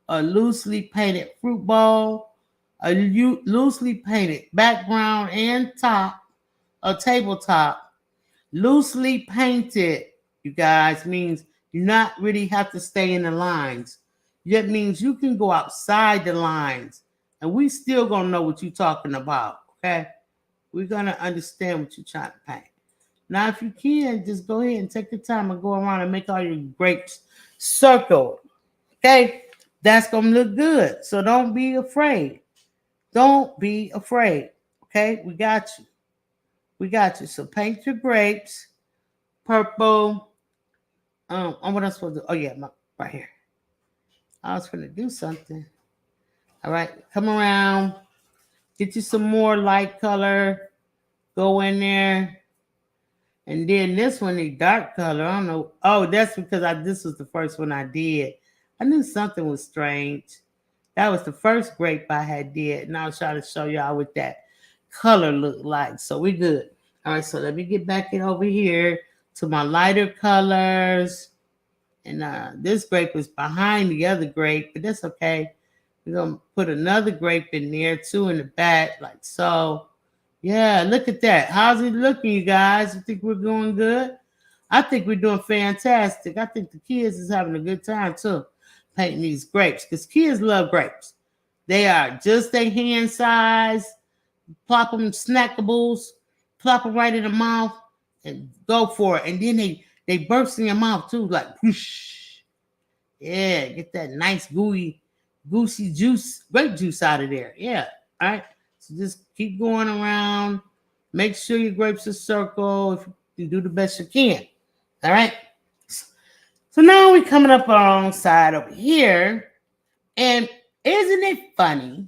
a loosely painted fruit bowl, a loosely painted background and top, a tabletop. Loosely painted, you guys, means You not really have to stay in the lines. That means you can go outside the lines and we still gonna know what you're talking about. Okay. We're gonna understand what you're trying to paint. Now, if you can, just go ahead and take your time and go around and make all your grapes circle. Okay. That's gonna look good. So don't be afraid. Don't be afraid. Okay, we got you. We got you. So paint your grapes purple. What else supposed to do? Oh yeah, right here. I was gonna do something. All right, come around. Get you some more light color. Go in there. And then this one, the dark color. I don't know. Oh, that's because this was the first one I did. I knew something was strange. That was the first grape I had did. And I was trying to show y'all what that color looked like. So we good. All right, so let me get back in over here to my lighter colors. And this grape is behind the other grape, but that's okay. We're going to put another grape in there too in the back, like so. Yeah, look at that. How's it looking, you guys? You think we're doing good? I think we're doing fantastic. I think the kids is having a good time too, painting these grapes, because kids love grapes. They are just their hand size. Plop them snackables, plop them right in the mouth, and go for it. And then they burst in your mouth too, like whoosh. Yeah, get that nice goosey juice, grape juice out of there. Yeah, all right. So just keep going around. Make sure your grapes are circle. If you do the best you can. All right. So now we're coming up alongside over here. And isn't it funny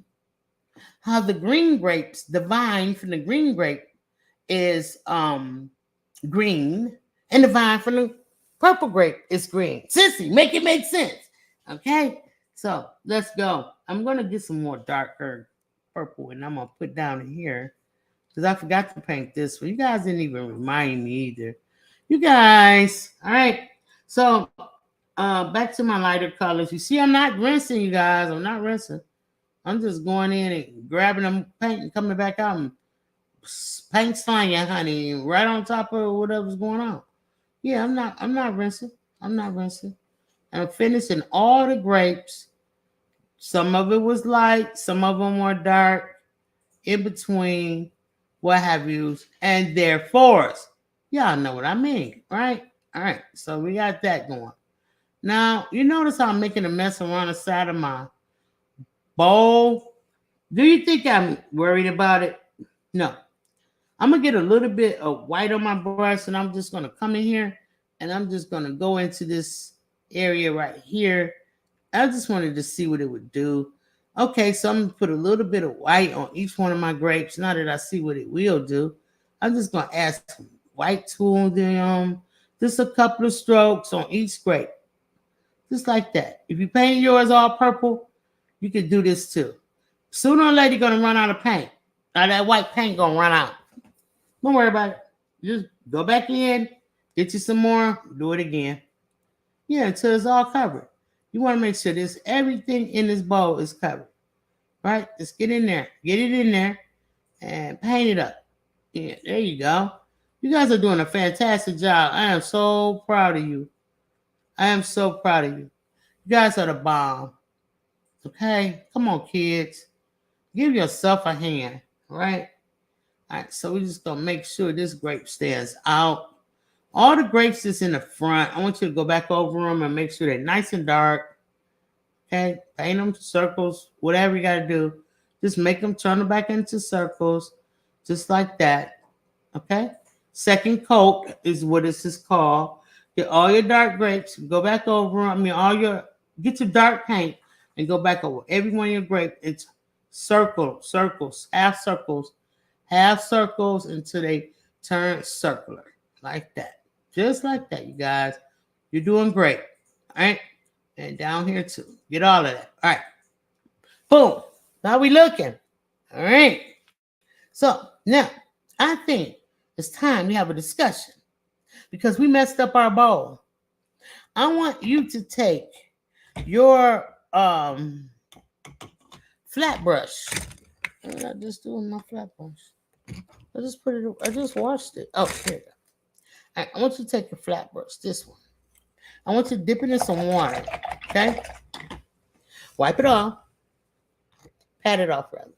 how the green grapes, the vine from the green grape is green, and the vine from the purple grape is green. Sissy, make it make sense. Okay. So let's go. I'm going to get some more darker purple, and I'm going to put down in here because I forgot to paint this one. You guys didn't even remind me either. You guys. All right. So back to my lighter colors. You see, I'm not rinsing, you guys. I'm not rinsing. I'm just going in and grabbing them paint and coming back out and paint slanging, honey, right on top of whatever's going on. Yeah, I'm not rinsing. I'm not rinsing. I'm finishing all the grapes. Some of it was light, some of them were dark, in between, what have you, and therefore, y'all know what I mean, right? All right, so we got that going. Now, you notice how I'm making a mess around the side of my bowl. Do you think I'm worried about it? No. I'm going to get a little bit of white on my brush, and I'm just going to come in here, and I'm just going to go into this area right here. I just wanted to see what it would do. Okay, so I'm going to put a little bit of white on each one of my grapes. Now that I see what it will do, I'm just going to add some white to them. Just a couple of strokes on each grape. Just like that. If you paint yours all purple, you can do this too. Sooner or later, you're going to run out of paint. Now that white paint going to run out. Don't worry about it. Just go back in, get you some more, do it again. Yeah, until it's all covered. You want to make sure this everything in this bowl is covered. Right? Just get in there. Get it in there and paint it up. Yeah, there you go. You guys are doing a fantastic job. I am so proud of you. I am so proud of you. You guys are the bomb. Okay? Come on, kids. Give yourself a hand. Right? All right, so we're just going to make sure this grape stands out. All the grapes that's in the front, I want you to go back over them and make sure they're nice and dark. Okay, paint them circles, whatever you got to do. Just make them turn them back into circles, just like that. Okay, second coat is what this is called. Get all your dark grapes, go back over them. Get your dark paint and go back over every one of your grapes. It's circles, half circles until they turn circular, like that. Just like that, you guys. You're doing great. All right. And down here too. Get all of that. All right. Boom. Now we looking. All right. So now I think it's time we have a discussion because we messed up our bowl. I want you to take your flat brush. What did I just do with my flat brush? I just washed it. Oh, here you go. All right, I want you to take your flat brush, this one. I want you to dip it in some water. Okay? Wipe it off. Pat it off, rather.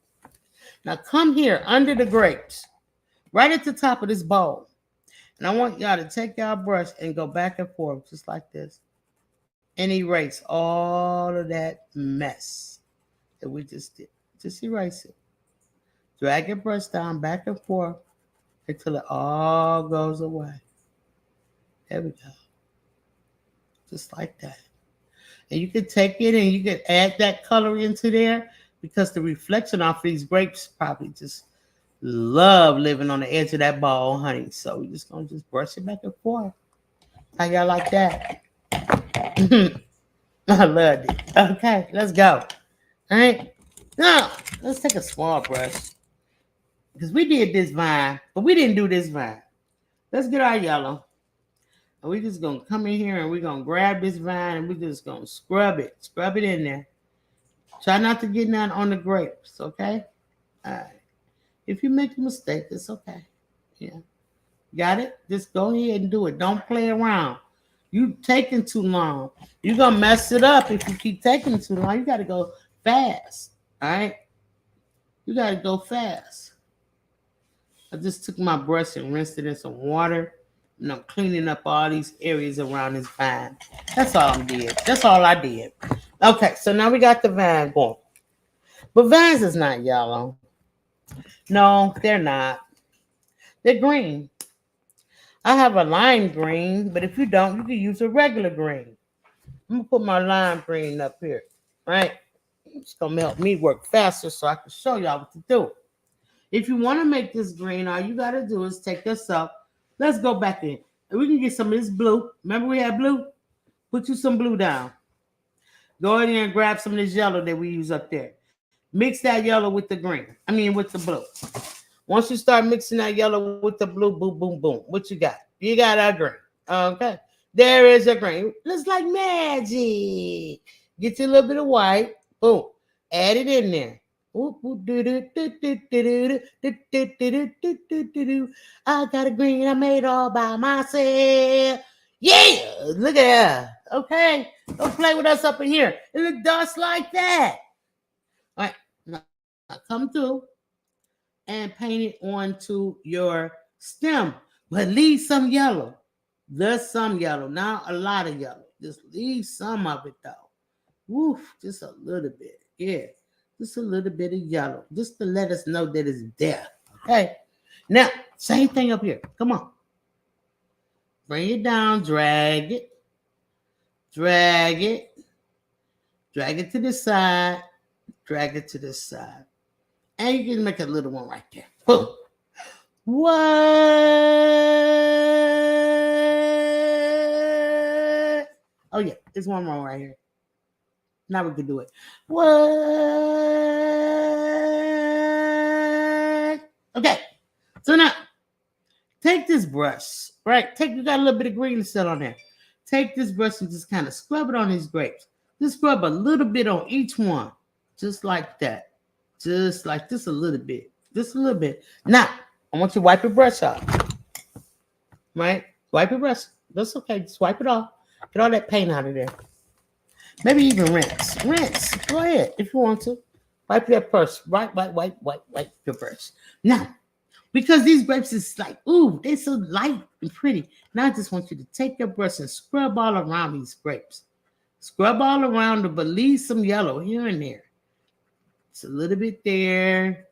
Now come here under the grapes, right at the top of this bowl. And I want y'all to take y'all brush and go back and forth just like this. And erase all of that mess that we just did. Just erase it. Drag your brush down back and forth until it all goes away. There we go. Just like that. And you can take it and you can add that color into there because the reflection off these grapes probably just love living on the edge of that ball, honey. So we're just going to just brush it back and forth. How y'all like that? I loved it. Okay, let's go. All right. Now, let's take a small brush. Because we did this vine, but we didn't do this vine. Let's get our yellow. And we're just going to come in here and we're going to grab this vine and we're just going to scrub it. Scrub it in there. Try not to get none on the grapes, okay? All right. If you make a mistake, it's okay. Yeah. Got it? Just go ahead and do it. Don't play around. You taking too long. You're going to mess it up if you keep taking too long. You got to go fast, all right? You got to go fast. I just took my brush and rinsed it in some water. And I'm cleaning up all these areas around this vine. That's all I did. That's all I did. Okay, so now we got the vine going. But vines is not yellow. No, they're not. They're green. I have a lime green, but if you don't, you can use a regular green. I'm going to put my lime green up here, right? It's going to help me work faster so I can show y'all what to do. If you want to make this green, all you got to do is take this up. Let's go back in. And we can get some of this blue. Remember we had blue? Put you some blue down. Go in there and grab some of this yellow that we use up there. Mix that yellow with the green. With the blue. Once you start mixing that yellow with the blue, boom, boom, boom. What you got? You got our green. Okay. There is a green. Looks like magic. Get you a little bit of white. Boom. Add it in there. I got a green I made all by myself. Yeah, look at that. Okay, don't play with us up in here. It look dust like that. All right, now come through and paint it onto your stem, but leave some yellow. There's some yellow, not a lot of yellow. Just leave some of it though. Woof, just a little bit. Yeah. Just a little bit of yellow, just to let us know that it's there. Okay. Now, same thing up here. Come on. Bring it down, drag it. Drag it. Drag it to the side. Drag it to the side. And you can make a little one right there. Boom. What? Oh, yeah. There's one more right here. Now we can do it. What? Okay. So now, take this brush, right? You got a little bit of green still on there. Take this brush and just kind of scrub it on these grapes. Just scrub a little bit on each one. Just like that. Just like this a little bit. Just a little bit. Now, I want you to wipe your brush off. Right? Wipe your brush. That's okay. Just wipe it off. Get all that paint out of there. Maybe even rinse. Rinse. Go ahead if you want to. Wipe your brush. Wipe your brush. Now, because these grapes is like, ooh, they're so light and pretty. Now I just want you to take your brush and scrub all around these grapes. Scrub all around them, but leave some yellow here and there. It's a little bit there.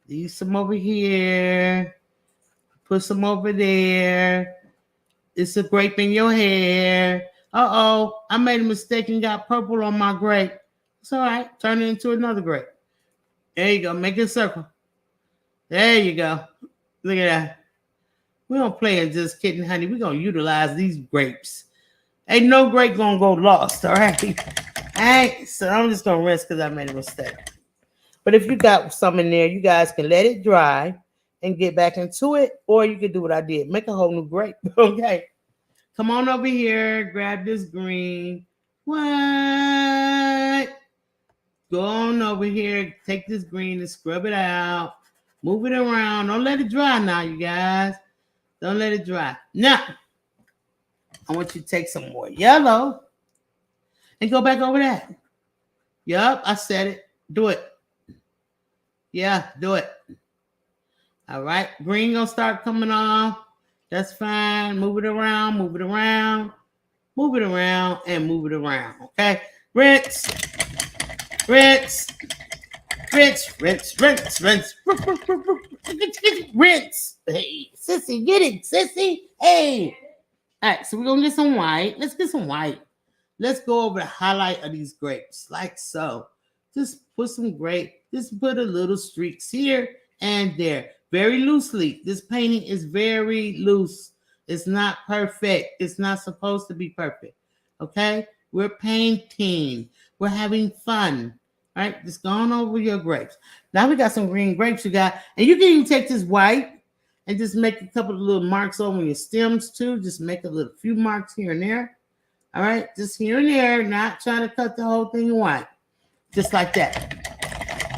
Leave some over here. Put some over there. It's a grape in your hair. Uh-oh, I made a mistake and got purple on my grape. It's all right. Turn it into another grape. There you go. Make it a circle. There you go. Look at that. We don't play it just kidding, honey. We're going to utilize these grapes. Ain't no grape going to go lost, all right? All right, so I'm just going to rinse because I made a mistake. But if you got some in there, you guys can let it dry and get back into it, or you can do what I did. Make a whole new grape, okay? Come on over here. Grab this green. What? Go on over here. Take this green and scrub it out. Move it around. Don't let it dry now, you guys. Don't let it dry. Now, I want you to take some more yellow and go back over that. Yup, I said it. Do it. Yeah, do it. All right. Green gonna start coming off. That's fine. Move it around, move it around, move it around, and move it around. Okay. Rinse, rinse, rinse, rinse, rinse, rinse, rinse. Hey, sissy, get it, sissy. Hey. All right, so we're gonna get some white. Let's get some white. Let's go over the highlight of these grapes, like so. Just put some grape. Just put a little streaks here and there, very loosely. This painting is very loose. It's not perfect. It's not supposed to be perfect. Okay, we're painting. We're having fun. All right, just going over your grapes. Now we got some green grapes, you got, and you can even take this white and just make a couple of little marks over your stems too. Just make a little few marks here and there. All right, just here and there, not trying to cut the whole thing white. Just like that.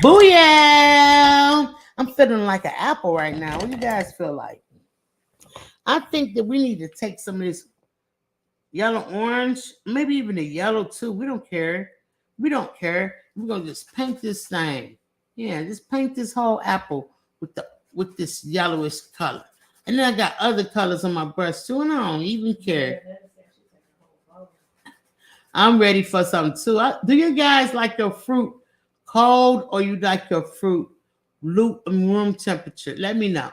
Booyah! I'm feeling like an apple right now. What do you guys feel like? I think that we need to take some of this yellow orange, maybe even the yellow too. We don't care. We don't care. We're gonna just paint this thing. Yeah, just paint this whole apple with this yellowish color. And then I got other colors on my brush too, and I don't even care. I'm ready for something too. Do you guys like your fruit cold or you like your fruit room temperature? Let me know.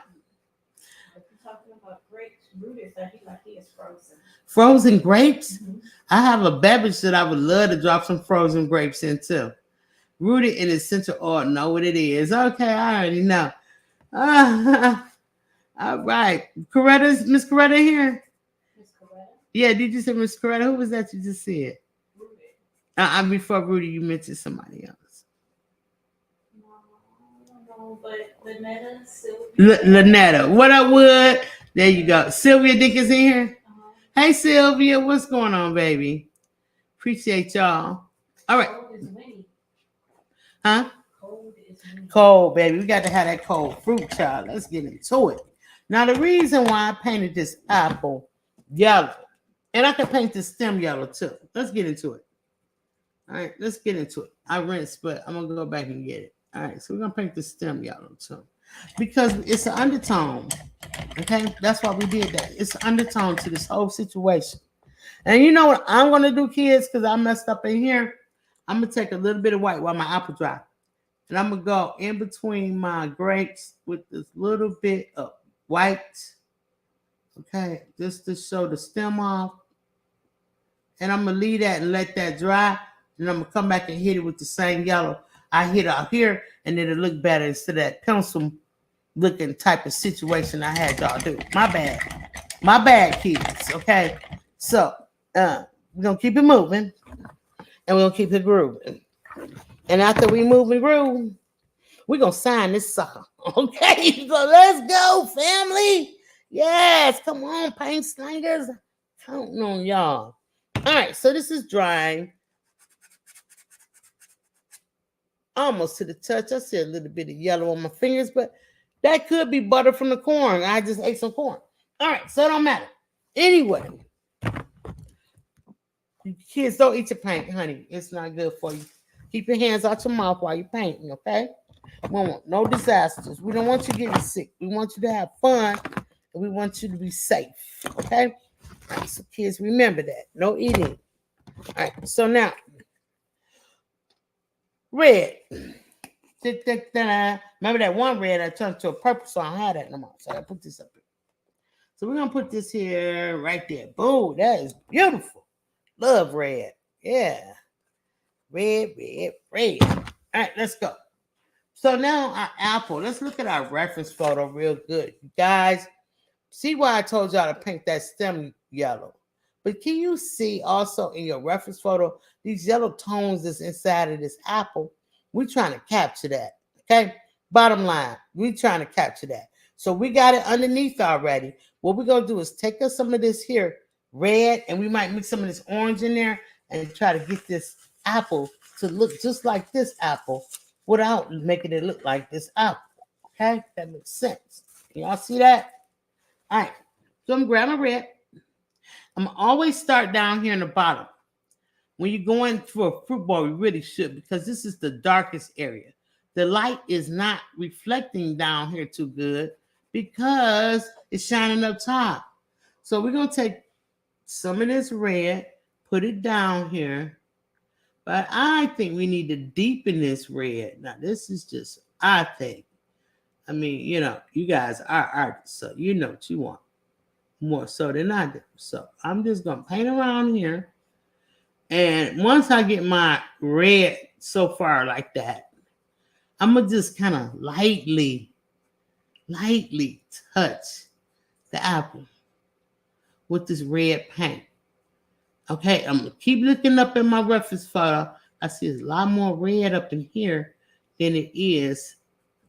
If you're talking about grapes, Rudy said he like his frozen. Frozen grapes? Mm-hmm. I have a beverage that I would love to drop some frozen grapes in too. Rooted in essential oil. Know what it is. Okay, I already know. All right. Miss Coretta here? Miss Coretta? Yeah, did you say Miss Coretta? Who was that you just said? Rudy. Before Rudy, you mentioned somebody else. No, but Lynetta, Sylvia. Lynetta. What up, Wood? There you go. Sylvia Dickens in here? Uh-huh. Hey, Sylvia. What's going on, baby? Appreciate y'all. All right. Cold is winning. Huh? Cold is winning. Cold, baby. We got to have that cold fruit, child. Let's get into it. Now, the reason why I painted this apple yellow, and I can paint the stem yellow too. Let's get into it. All right, let's get into it. I rinsed, but I'm going to go back and get it. All right, so we're going to paint the stem yellow too. Because it's an undertone. Okay, that's why we did that. It's an undertone to this whole situation. And you know what I'm going to do, kids, because I messed up in here? I'm going to take a little bit of white while my apple dry. And I'm going to go in between my grapes with this little bit of white. Okay, just to show the stem off. And I'm going to leave that and let that dry. And I'm going to come back and hit it with the same yellow I hit out here. And it'll look better instead of that pencil looking type of situation I had y'all do. My bad. My bad, kids. Okay. So, we're going to keep it moving. And we're going to keep it grooving. And after we move and groove, we're going to sign this sucker. Okay. So let's go, family. Yes. Come on, paint slingers. Counting on y'all. All right. So this is drying. Almost to the touch. I see a little bit of yellow on my fingers, but that could be butter from the corn. I just ate some corn. All right, so it don't matter. Anyway, kids, don't eat your paint, honey. It's not good for you. Keep your hands out your mouth while you're painting, okay? We don't want no disasters. We don't want you getting sick. We want you to have fun, and we want you to be safe, okay? All right, so kids, remember that. No eating. All right, so now, red. Remember that one red I turned to a purple, so I don't have that no more. So I put this up here. So we're going to put this here right there. Boom, that is beautiful. Love red. Yeah. Red, red, red. All right, let's go. So now our apple. Let's look at our reference photo real good. You guys, see why I told y'all to paint that stem yellow. But can you see also in your reference photo, these yellow tones that's inside of this apple? We're trying to capture that, okay? Bottom line, we're trying to capture that. So we got it underneath already. What we're going to do is take us some of this here red, and we might mix some of this orange in there and try to get this apple to look just like this apple without making it look like this apple, okay? That makes sense. Can y'all see that? All right, so I'm grabbing red. I'm always start down here in the bottom. When you go into a fruit bowl, you really should, because this is the darkest area. The light is not reflecting down here too good because it's shining up top. So we're going to take some of this red, put it down here. But I think we need to deepen this red. Now, this is just, I think. I mean, you know, you guys are artists, so you know what you want more so than I do. So I'm just going to paint around here. And once I get my red so far like that, I'm going to just kind of lightly touch the apple with this red paint. Okay, I'm going to keep looking up in my reference photo. I see there's a lot more red up in here than it is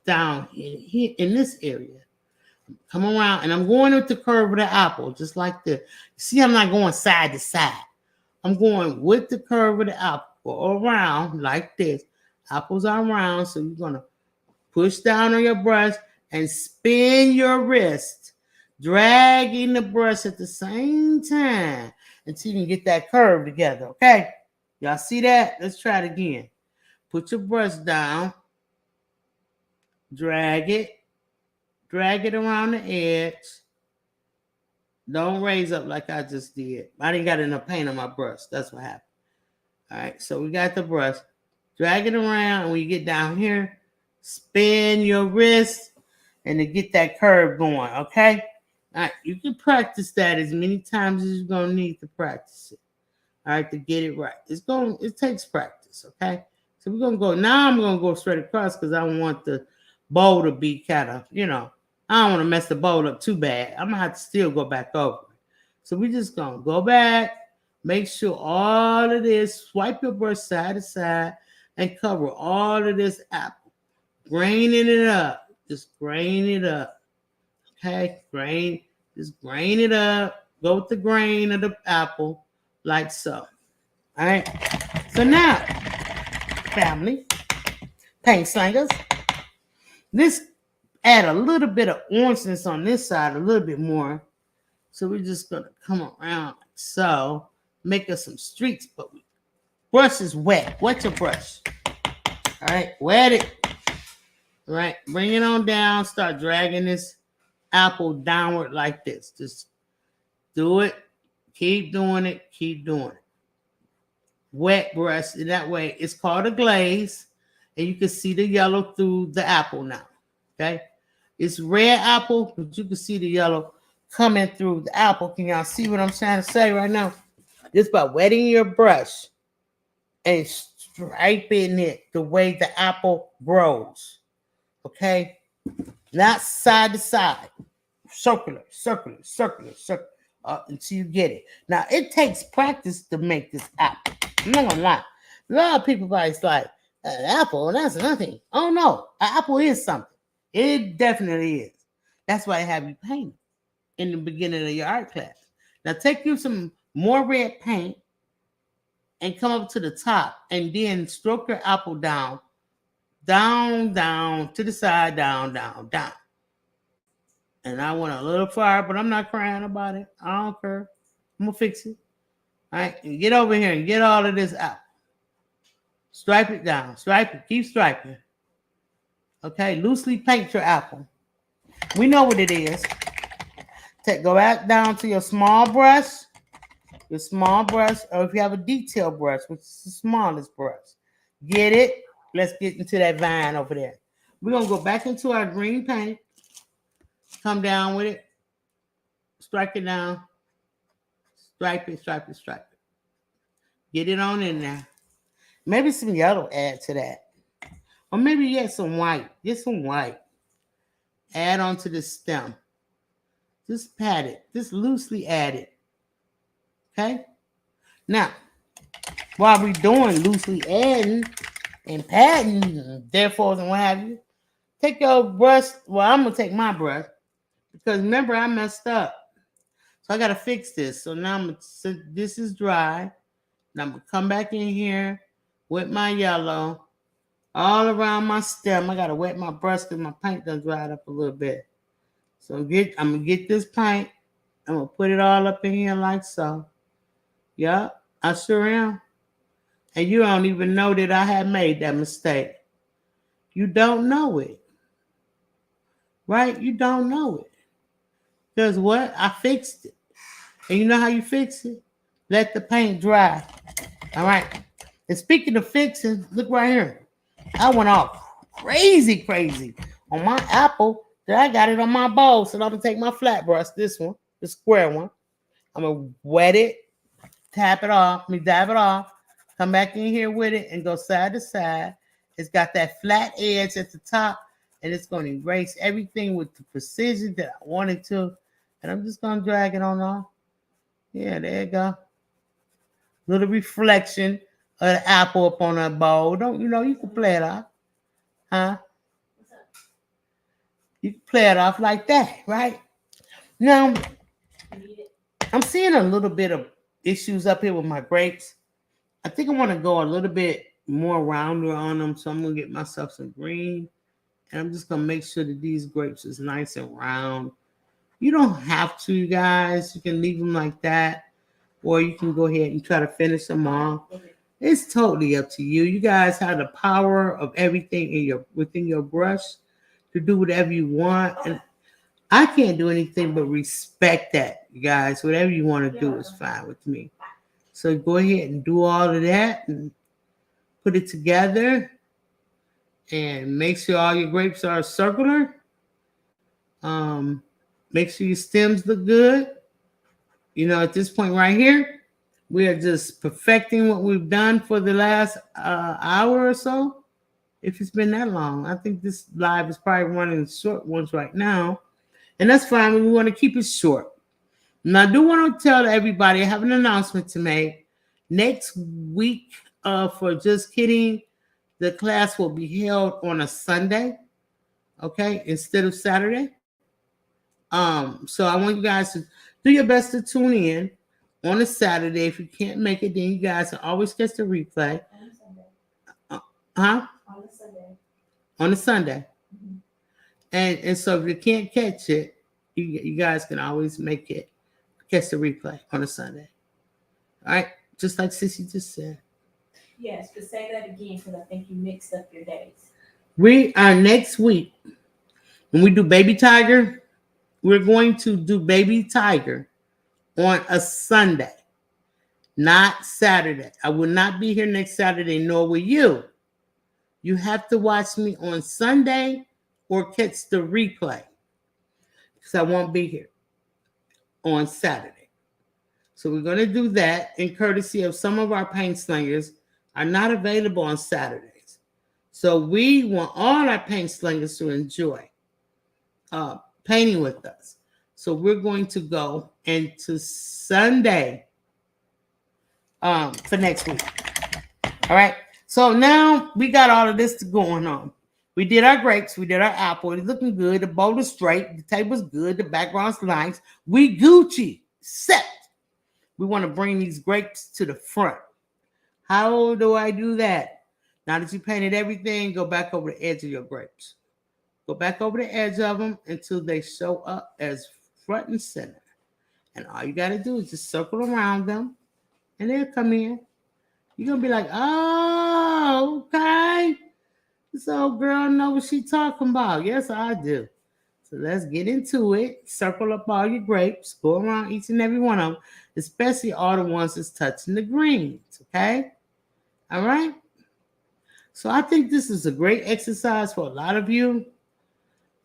down in here in this area. Come around, and I'm going with the curve of the apple, just like this. See, I'm not going side to side. I'm going with the curve of the apple around like this. Apples are round, so you're going to push down on your brush and spin your wrist, dragging the brush at the same time until you can get that curve together, okay? Y'all see that? Let's try it again. Put your brush down, drag it around the edge. Don't raise up like I just did. I didn't got enough paint on my brush. That's what happened. All right, so we got the brush. Drag it around, and when you get down here, spin your wrist and to get that curve going, okay? All right, you can practice that as many times as you're going to need to practice it. All right, to get it right. It takes practice, okay? So we're going to go, now I'm going to go straight across because I don't want the bowl to be kind of, you know, I don't want to mess the bowl up too bad. I'm going to have to still go back over it. So we're just going to go back, make sure all of this, swipe your brush side to side, and cover all of this apple. Graining it up. Just grain it up. Okay? Just grain it up. Go with the grain of the apple like so. All right? So now, family, paint slangers, this add a little bit of orangeness on this side, a little bit more. So we're just going to come around like so, make us some streaks, but brush is wet. Wet your brush. All right, wet it. All right, bring it on down. Start dragging this apple downward like this. Just do it. Keep doing it. Keep doing it. Wet brush. And that way, it's called a glaze. And you can see the yellow through the apple now. Okay? It's red apple, but you can see the yellow coming through the apple. Can y'all see what I'm trying to say right now? Just by wetting your brush and striping it the way the apple grows. Okay? Not side to side. Circular until you get it. Now, it takes practice to make this apple. I'm not gonna lie. A lot of people guys like, an apple, that's nothing. Oh no, an apple is something. It definitely is. That's why I have you paint in the beginning of your art class. Now take you some more red paint and come up to the top and then stroke your apple down to the side, down. And I went a little far, but I'm not crying about it. I don't care. I'm going to fix it. All right, and get over here and get all of this out. Stripe it down. Stripe it. Keep striping. Okay, loosely paint your apple. We know what it is. Go back down to your small brush. Or if you have a detail brush, which is the smallest brush. Get it. Let's get into that vine over there. We're going to go back into our green paint. Come down with it. Strike it down. Stripe it. Get it on in there. Maybe some yellow add to that. Or maybe get some white. Get some white. Add onto the stem. Just pat it. Just loosely add it. Okay? Now, while we're doing loosely adding and patting, therefore, and what have you, take your brush. Well, I'm going to take my brush because remember, I messed up. So I got to fix this. So now this is dry. Now I'm going to come back in here with my yellow all around my stem. I got to wet my brush because my paint done dried up a little bit. So I'm going to get this paint I'm going to put it all up in here like so. Yup, I sure am. And you don't even know that I had made that mistake. You don't know it. Right? You don't know it. Because what? I fixed it. And you know how you fix it? Let the paint dry. All right. And speaking of fixing, look right here. I went off crazy on my apple. That I got it on my bowl. So I'm going to take my flat brush, this one, the square one. I'm going to wet it, tap it off, dab it off, come back in here with it and go side to side. It's got that flat edge at the top, and it's going to erase everything with the precision that I wanted to. And I'm just going to drag it on off. Yeah, there you go. Little reflection of the apple up on that bowl. Don't you know you can play it off? Huh? You can play it off like that, right? Now, I'm seeing a little bit of issues up here with my grapes. I think I want to go a little bit more rounder on them. So I'm going to get myself some green. And I'm just going to make sure that these grapes is nice and round. You don't have to, you guys. You can leave them like that. Or you can go ahead and try to finish them off. It's totally up to you. You guys have the power of everything within your brush to do whatever you want. And I can't do anything but respect that, you guys. Whatever you want to do is fine with me. So go ahead and do all of that and put it together. And make sure all your grapes are circular. Make sure your stems look good. You know, at this point right here, we are just perfecting what we've done for the last hour or so. If it's been that long, I think this live is probably one of the short ones right now. And that's fine. We want to keep it short. Now, I do want to tell everybody, I have an announcement to make. Next week, for Just Kidding, the class will be held on a Sunday, okay, instead of Saturday. So I want you guys to do your best to tune in on a Saturday. If you can't make it, then you guys can always catch the replay. On a Sunday. Mm-hmm. And so if you can't catch it, you guys can always catch the replay on a Sunday. All right, just like Sissy just said. Yes, but say that again because I think you mixed up your days. We are next week when we do Baby Tiger. We're going to do Baby Tiger on a Sunday, not Saturday. I will not be here next Saturday, nor will you. You have to watch me on Sunday or catch the replay because I won't be here on Saturday. So we're going to do that in courtesy of some of our paint slingers are not available on Saturdays. So we want all our paint slingers to enjoy painting with us. So we're going to go into Sunday for next week. All right. So now we got all of this going on. We did our grapes. We did our apple. It's looking good. The bowl is straight. The table's good. The background's nice. We Gucci set. We want to bring these grapes to the front. How do I do that? Now that you painted everything, go back over the edge of your grapes. Go back over the edge of them until they show up as front and center. And all you got to do is just circle around them, and they'll come in. You're going to be like, oh, okay. This old girl know what she's talking about. Yes, I do. So let's get into it. Circle up all your grapes. Go around each and every one of them, especially all the ones that's touching the greens, okay? All right? So I think this is a great exercise for a lot of you.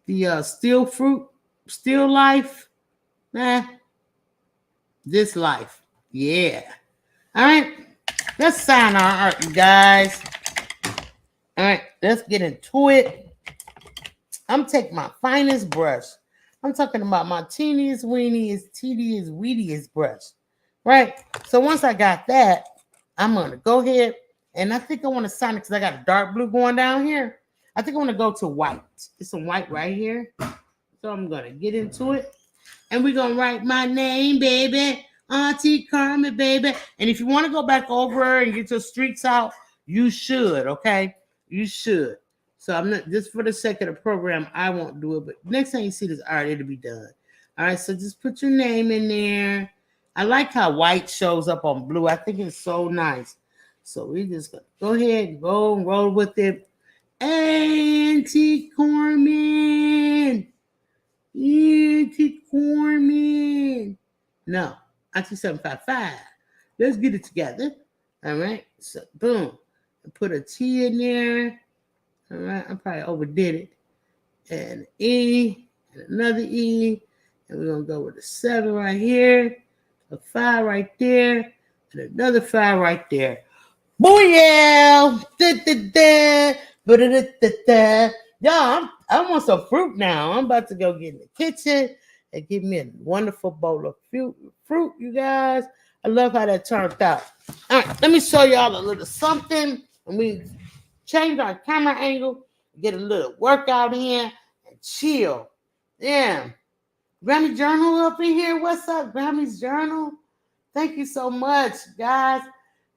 The still fruit, still life, this life, yeah. All right, let's sign our art, you guys. All right, let's get into it. I'm taking my finest brush. I'm talking about my teeniest, weeniest, tedious, weediest brush, right? So once I got that, I'm going to go ahead, and I think I want to sign it because I got a dark blue going down here. I think I want to go to white. There's some white right here. So I'm going to get into it. And we're going to write my name, baby. Auntie Carmen, baby. And if you want to go back over and get your streaks out, you should, okay? You should. So I'm not, just for the sake of the program, I won't do it. But next time you see this art, it'll be done. All right, so just put your name in there. I like how white shows up on blue. I think it's so nice. So we just go ahead and roll with it. Auntie Corman. Auntie Corman. No, Auntie 755. Let's get it together. All right. So boom. Put a T in there. All right. I probably overdid it. And an E. And another E. And we're going to go with a 7 right here. A 5 right there. And another 5 right there. Booyah! Y'all, I want some fruit now. I'm about to go get in the kitchen and give me a wonderful bowl of fruit, you guys. I love how that turned out. All right, let me show y'all a little something. And we change our camera angle, get a little workout in, and chill. Yeah. Grammy Journal up in here. What's up, Grammy's Journal? Thank you so much, guys.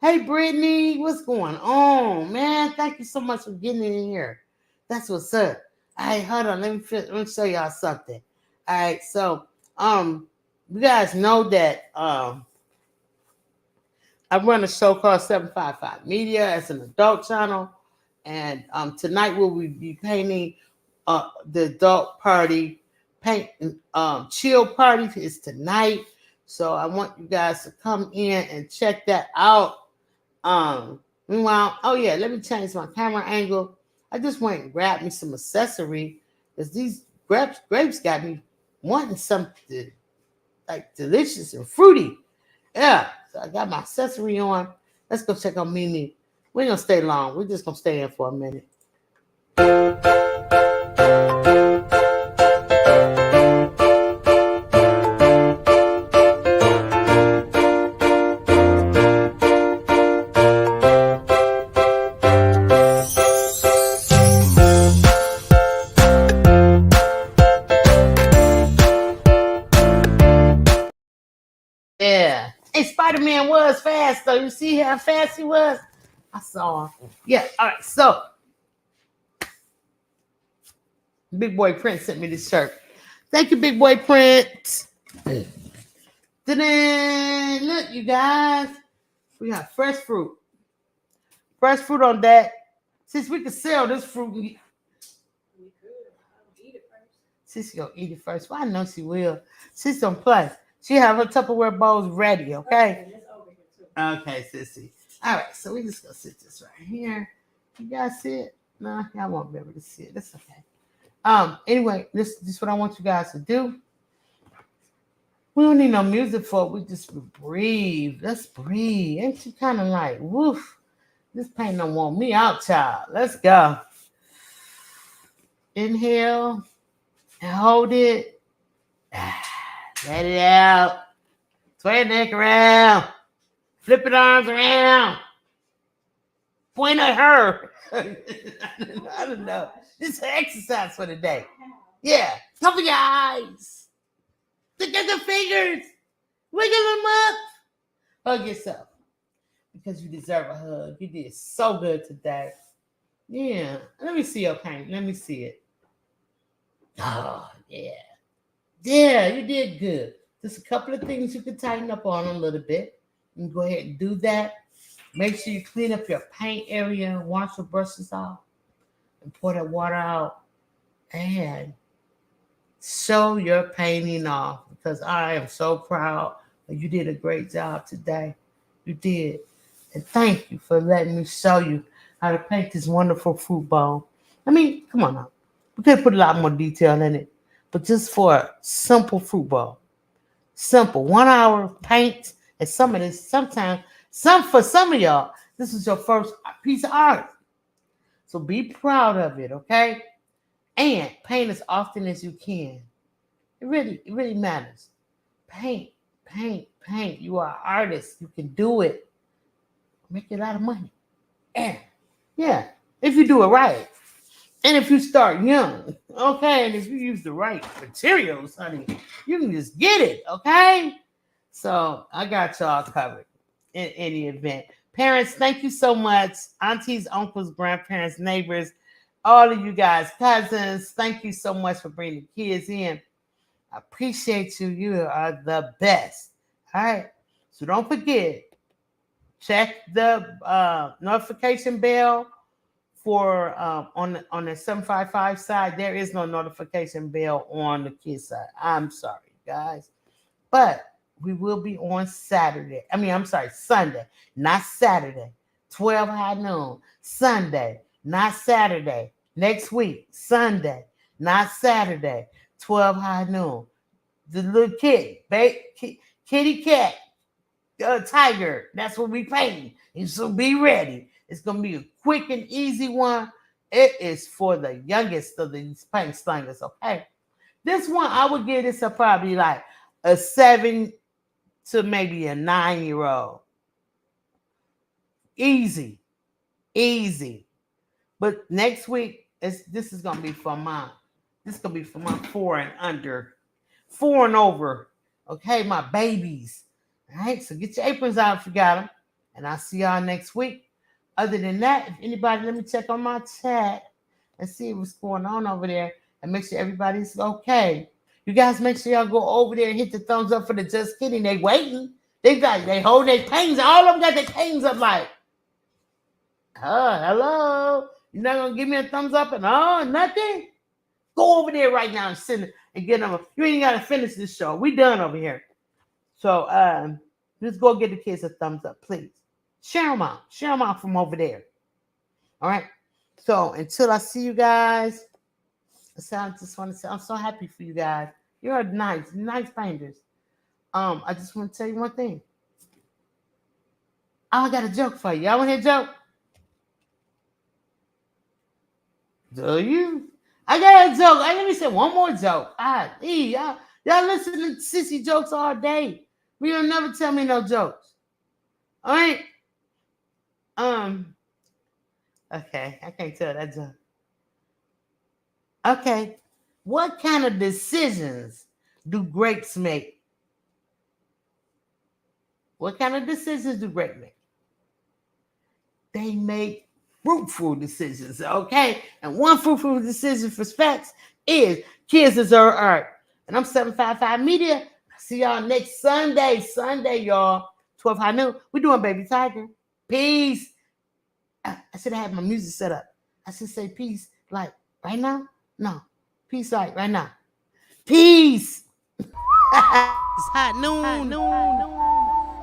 Hey, Brittany, what's going on, man? Thank you so much for getting in here. That's what's up. All right, hold on. Let me show y'all something. All right, so you guys know that I run a show called 755 Media as an adult channel, and tonight we'll be painting the adult party paint chill party is tonight. So I want you guys to come in and check that out. Meanwhile, oh yeah, let me change my camera angle. I just went and grabbed me some accessory because these grapes got me wanting something like delicious and fruity. Yeah, so I got my accessory on. Let's go check on Mimi. We ain't gonna stay long. We're just gonna stay in for a minute. Yeah. Hey, Spider-Man was fast, though. You see how fast he was? I saw him. Yeah, all right. So, Big Boy Prince sent me this shirt. Thank you, Big Boy Prince. Ta-da! Look, you guys. We got fresh fruit. Fresh fruit on that. Since we can sell this fruit. We could. Eat it first. Sissy gonna eat it first. Well, I know she will. Sissy don't play. She have her Tupperware bowls ready, okay? Okay, Sissy. All right, so we just gonna sit this right here. You guys see it? No, y'all won't be able to see it. That's okay. Anyway, this is what I want you guys to do. We don't need no music for it. We just breathe. Let's breathe. Ain't you kind of like, woof? This paint don't want me out, child. Let's go. Inhale and hold it. Let it out. Sway your neck around. Flip your arms around. Point at her. I don't know. This is an exercise for the day. Yeah. Cover your eyes. Look at the fingers. Wiggle them up. Hug yourself. Because you deserve a hug. You did so good today. Yeah. Let me see your paint. Let me see it. Oh, yeah. Yeah, you did good. Just a couple of things you can tighten up on a little bit. You can go ahead and do that. Make sure you clean up your paint area. Wash your brushes off. And pour that water out. And show your painting off. Because I am so proud that you did a great job today. You did. And thank you for letting me show you how to paint this wonderful fruit bowl. I mean, come on now. We could put a lot more detail in it. But just for a simple fruit bowl. Simple. 1 hour paint. And some of this, sometimes, for some of y'all, this is your first piece of art. So be proud of it, okay? And paint as often as you can. It really matters. Paint. You are an artist. You can do it. Make a lot of money. And yeah, if you do it right. And if you start young, okay, and if you use the right materials, honey, you can just get it, okay? So I got y'all covered in any event. Parents, thank you so much. Aunties, uncles, grandparents, neighbors, all of you guys, cousins, thank you so much for bringing the kids in. I appreciate you. You are the best. All right. So don't forget, check the notification bell for on the 755 side. There is no notification bell on the kids side. I'm sorry, guys. But we will be on Sunday, not Saturday. 12 high noon. Sunday, not Saturday. Next week, Sunday, not Saturday. 12 high noon. The little kid, kitty cat, tiger. That's what we painting. And so be ready. It's gonna be a quick and easy one. It is for the youngest of these paint slingers. Okay, this one I would give this a probably like a 7 to maybe a 9-year-old. Easy. But next week, this is gonna be for my 4 and under. 4 and over. Okay, my babies. All right, so get your aprons out if you got them. And I'll see y'all next week. Other than that, if anybody, let me check on my chat and see what's going on over there and make sure everybody's okay. You guys make sure y'all go over there and hit the thumbs up for the Just Kidding. They waiting. They hold their paintings. All of them got their paintings up like, hello. You're not going to give me a thumbs up and nothing? Go over there right now and send it and get them. You ain't got to finish this show. We done over here. So just go get the kids a thumbs up, please. Share them out. Share them out from over there. All right. So until I see you guys, I just want to say I'm so happy for you guys. You're nice painters. I just want to tell you one thing. I got a joke for you. Y'all want to hear a joke? Do you? I got a joke. Let me say one more joke. Y'all listen to sissy jokes all day. You don't never tell me no jokes. All right. Okay, I can't tell that joke. Okay, what kind of decisions do grapes make? What kind of decisions do grapes make? They make fruitful decisions, okay? And one fruitful decision for specs is kids deserve art. And I'm 755 Media. See y'all next Sunday. Y'all. 12 high noon. We're doing Baby Tiger. Peace. I should have had my music set up. I should say peace like right now. No. Peace like right now. Peace. It's high noon.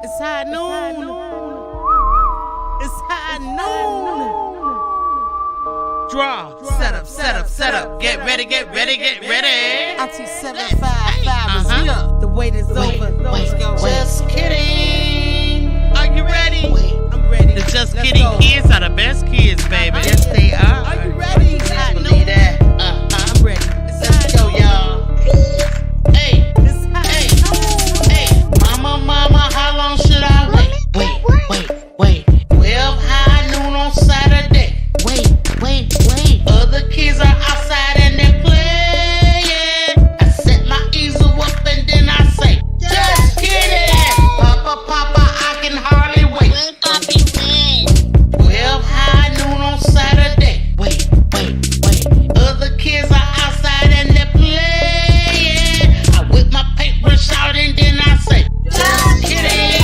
It's high noon. It's high noon. Draw. Set up. Get ready. Auntie 755 is here. The wait is over. Let's go. Just kidding. Are you ready? I'm ready. The Just Kidding kids are the best kids, baby. Yes, they are. Are you ready? I believe that. I'm ready. Let's go, y'all. Hey. Mama, how long should I wait? 12 high noon on Saturday. Wait. Other kids are outside and they're playing. I set my easel up and then I say, just kidding. Papa, I can hardly wait. 12 high noon on Saturday. Wait. Other kids are outside and they're playing. I whip my paintbrush out and then I say, just kidding.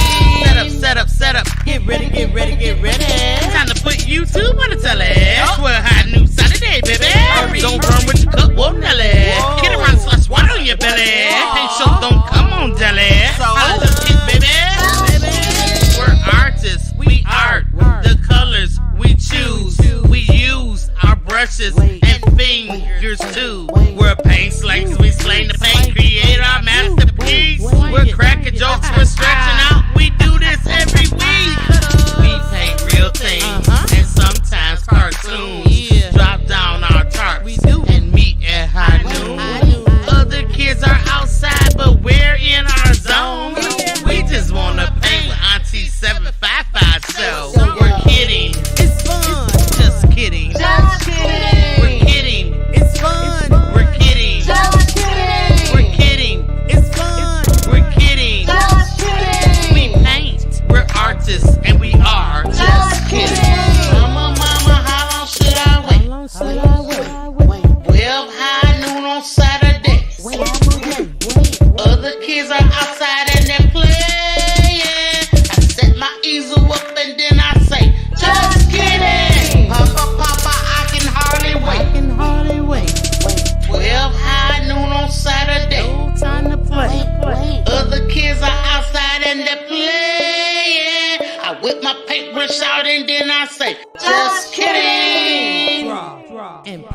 Set up. Get ready. Time to put YouTube on the telly. 12 high noon Saturday, baby. Don't run with your cup, whoa, Nelly. Get around, slush water on your belly. Paint show, don't come on, jelly. I love it, baby. We're artists, we art. The colors we choose. We use our brushes and fingers too. We're paint slings, we slang the paint, create our masterpiece. We're cracking jokes, we're stretching out. We do this every week. We paint real things and sometimes cartoons. Drop down our tarps and meet at high noon. Other kids are outside, but we're in our zone. We just wanna paint with Auntie 755, so we're kidding. It's fun. Just kidding. Just kidding. We're kidding. It's fun. We're kidding. kids are outside and they're playing. I set my easel up and then I say, just kidding. Papa, I can hardly wait. 12 high noon on Saturday. No time to play. Other kids are outside and they're playing. I whip my paintbrush out and then I say, just kidding. Draw. And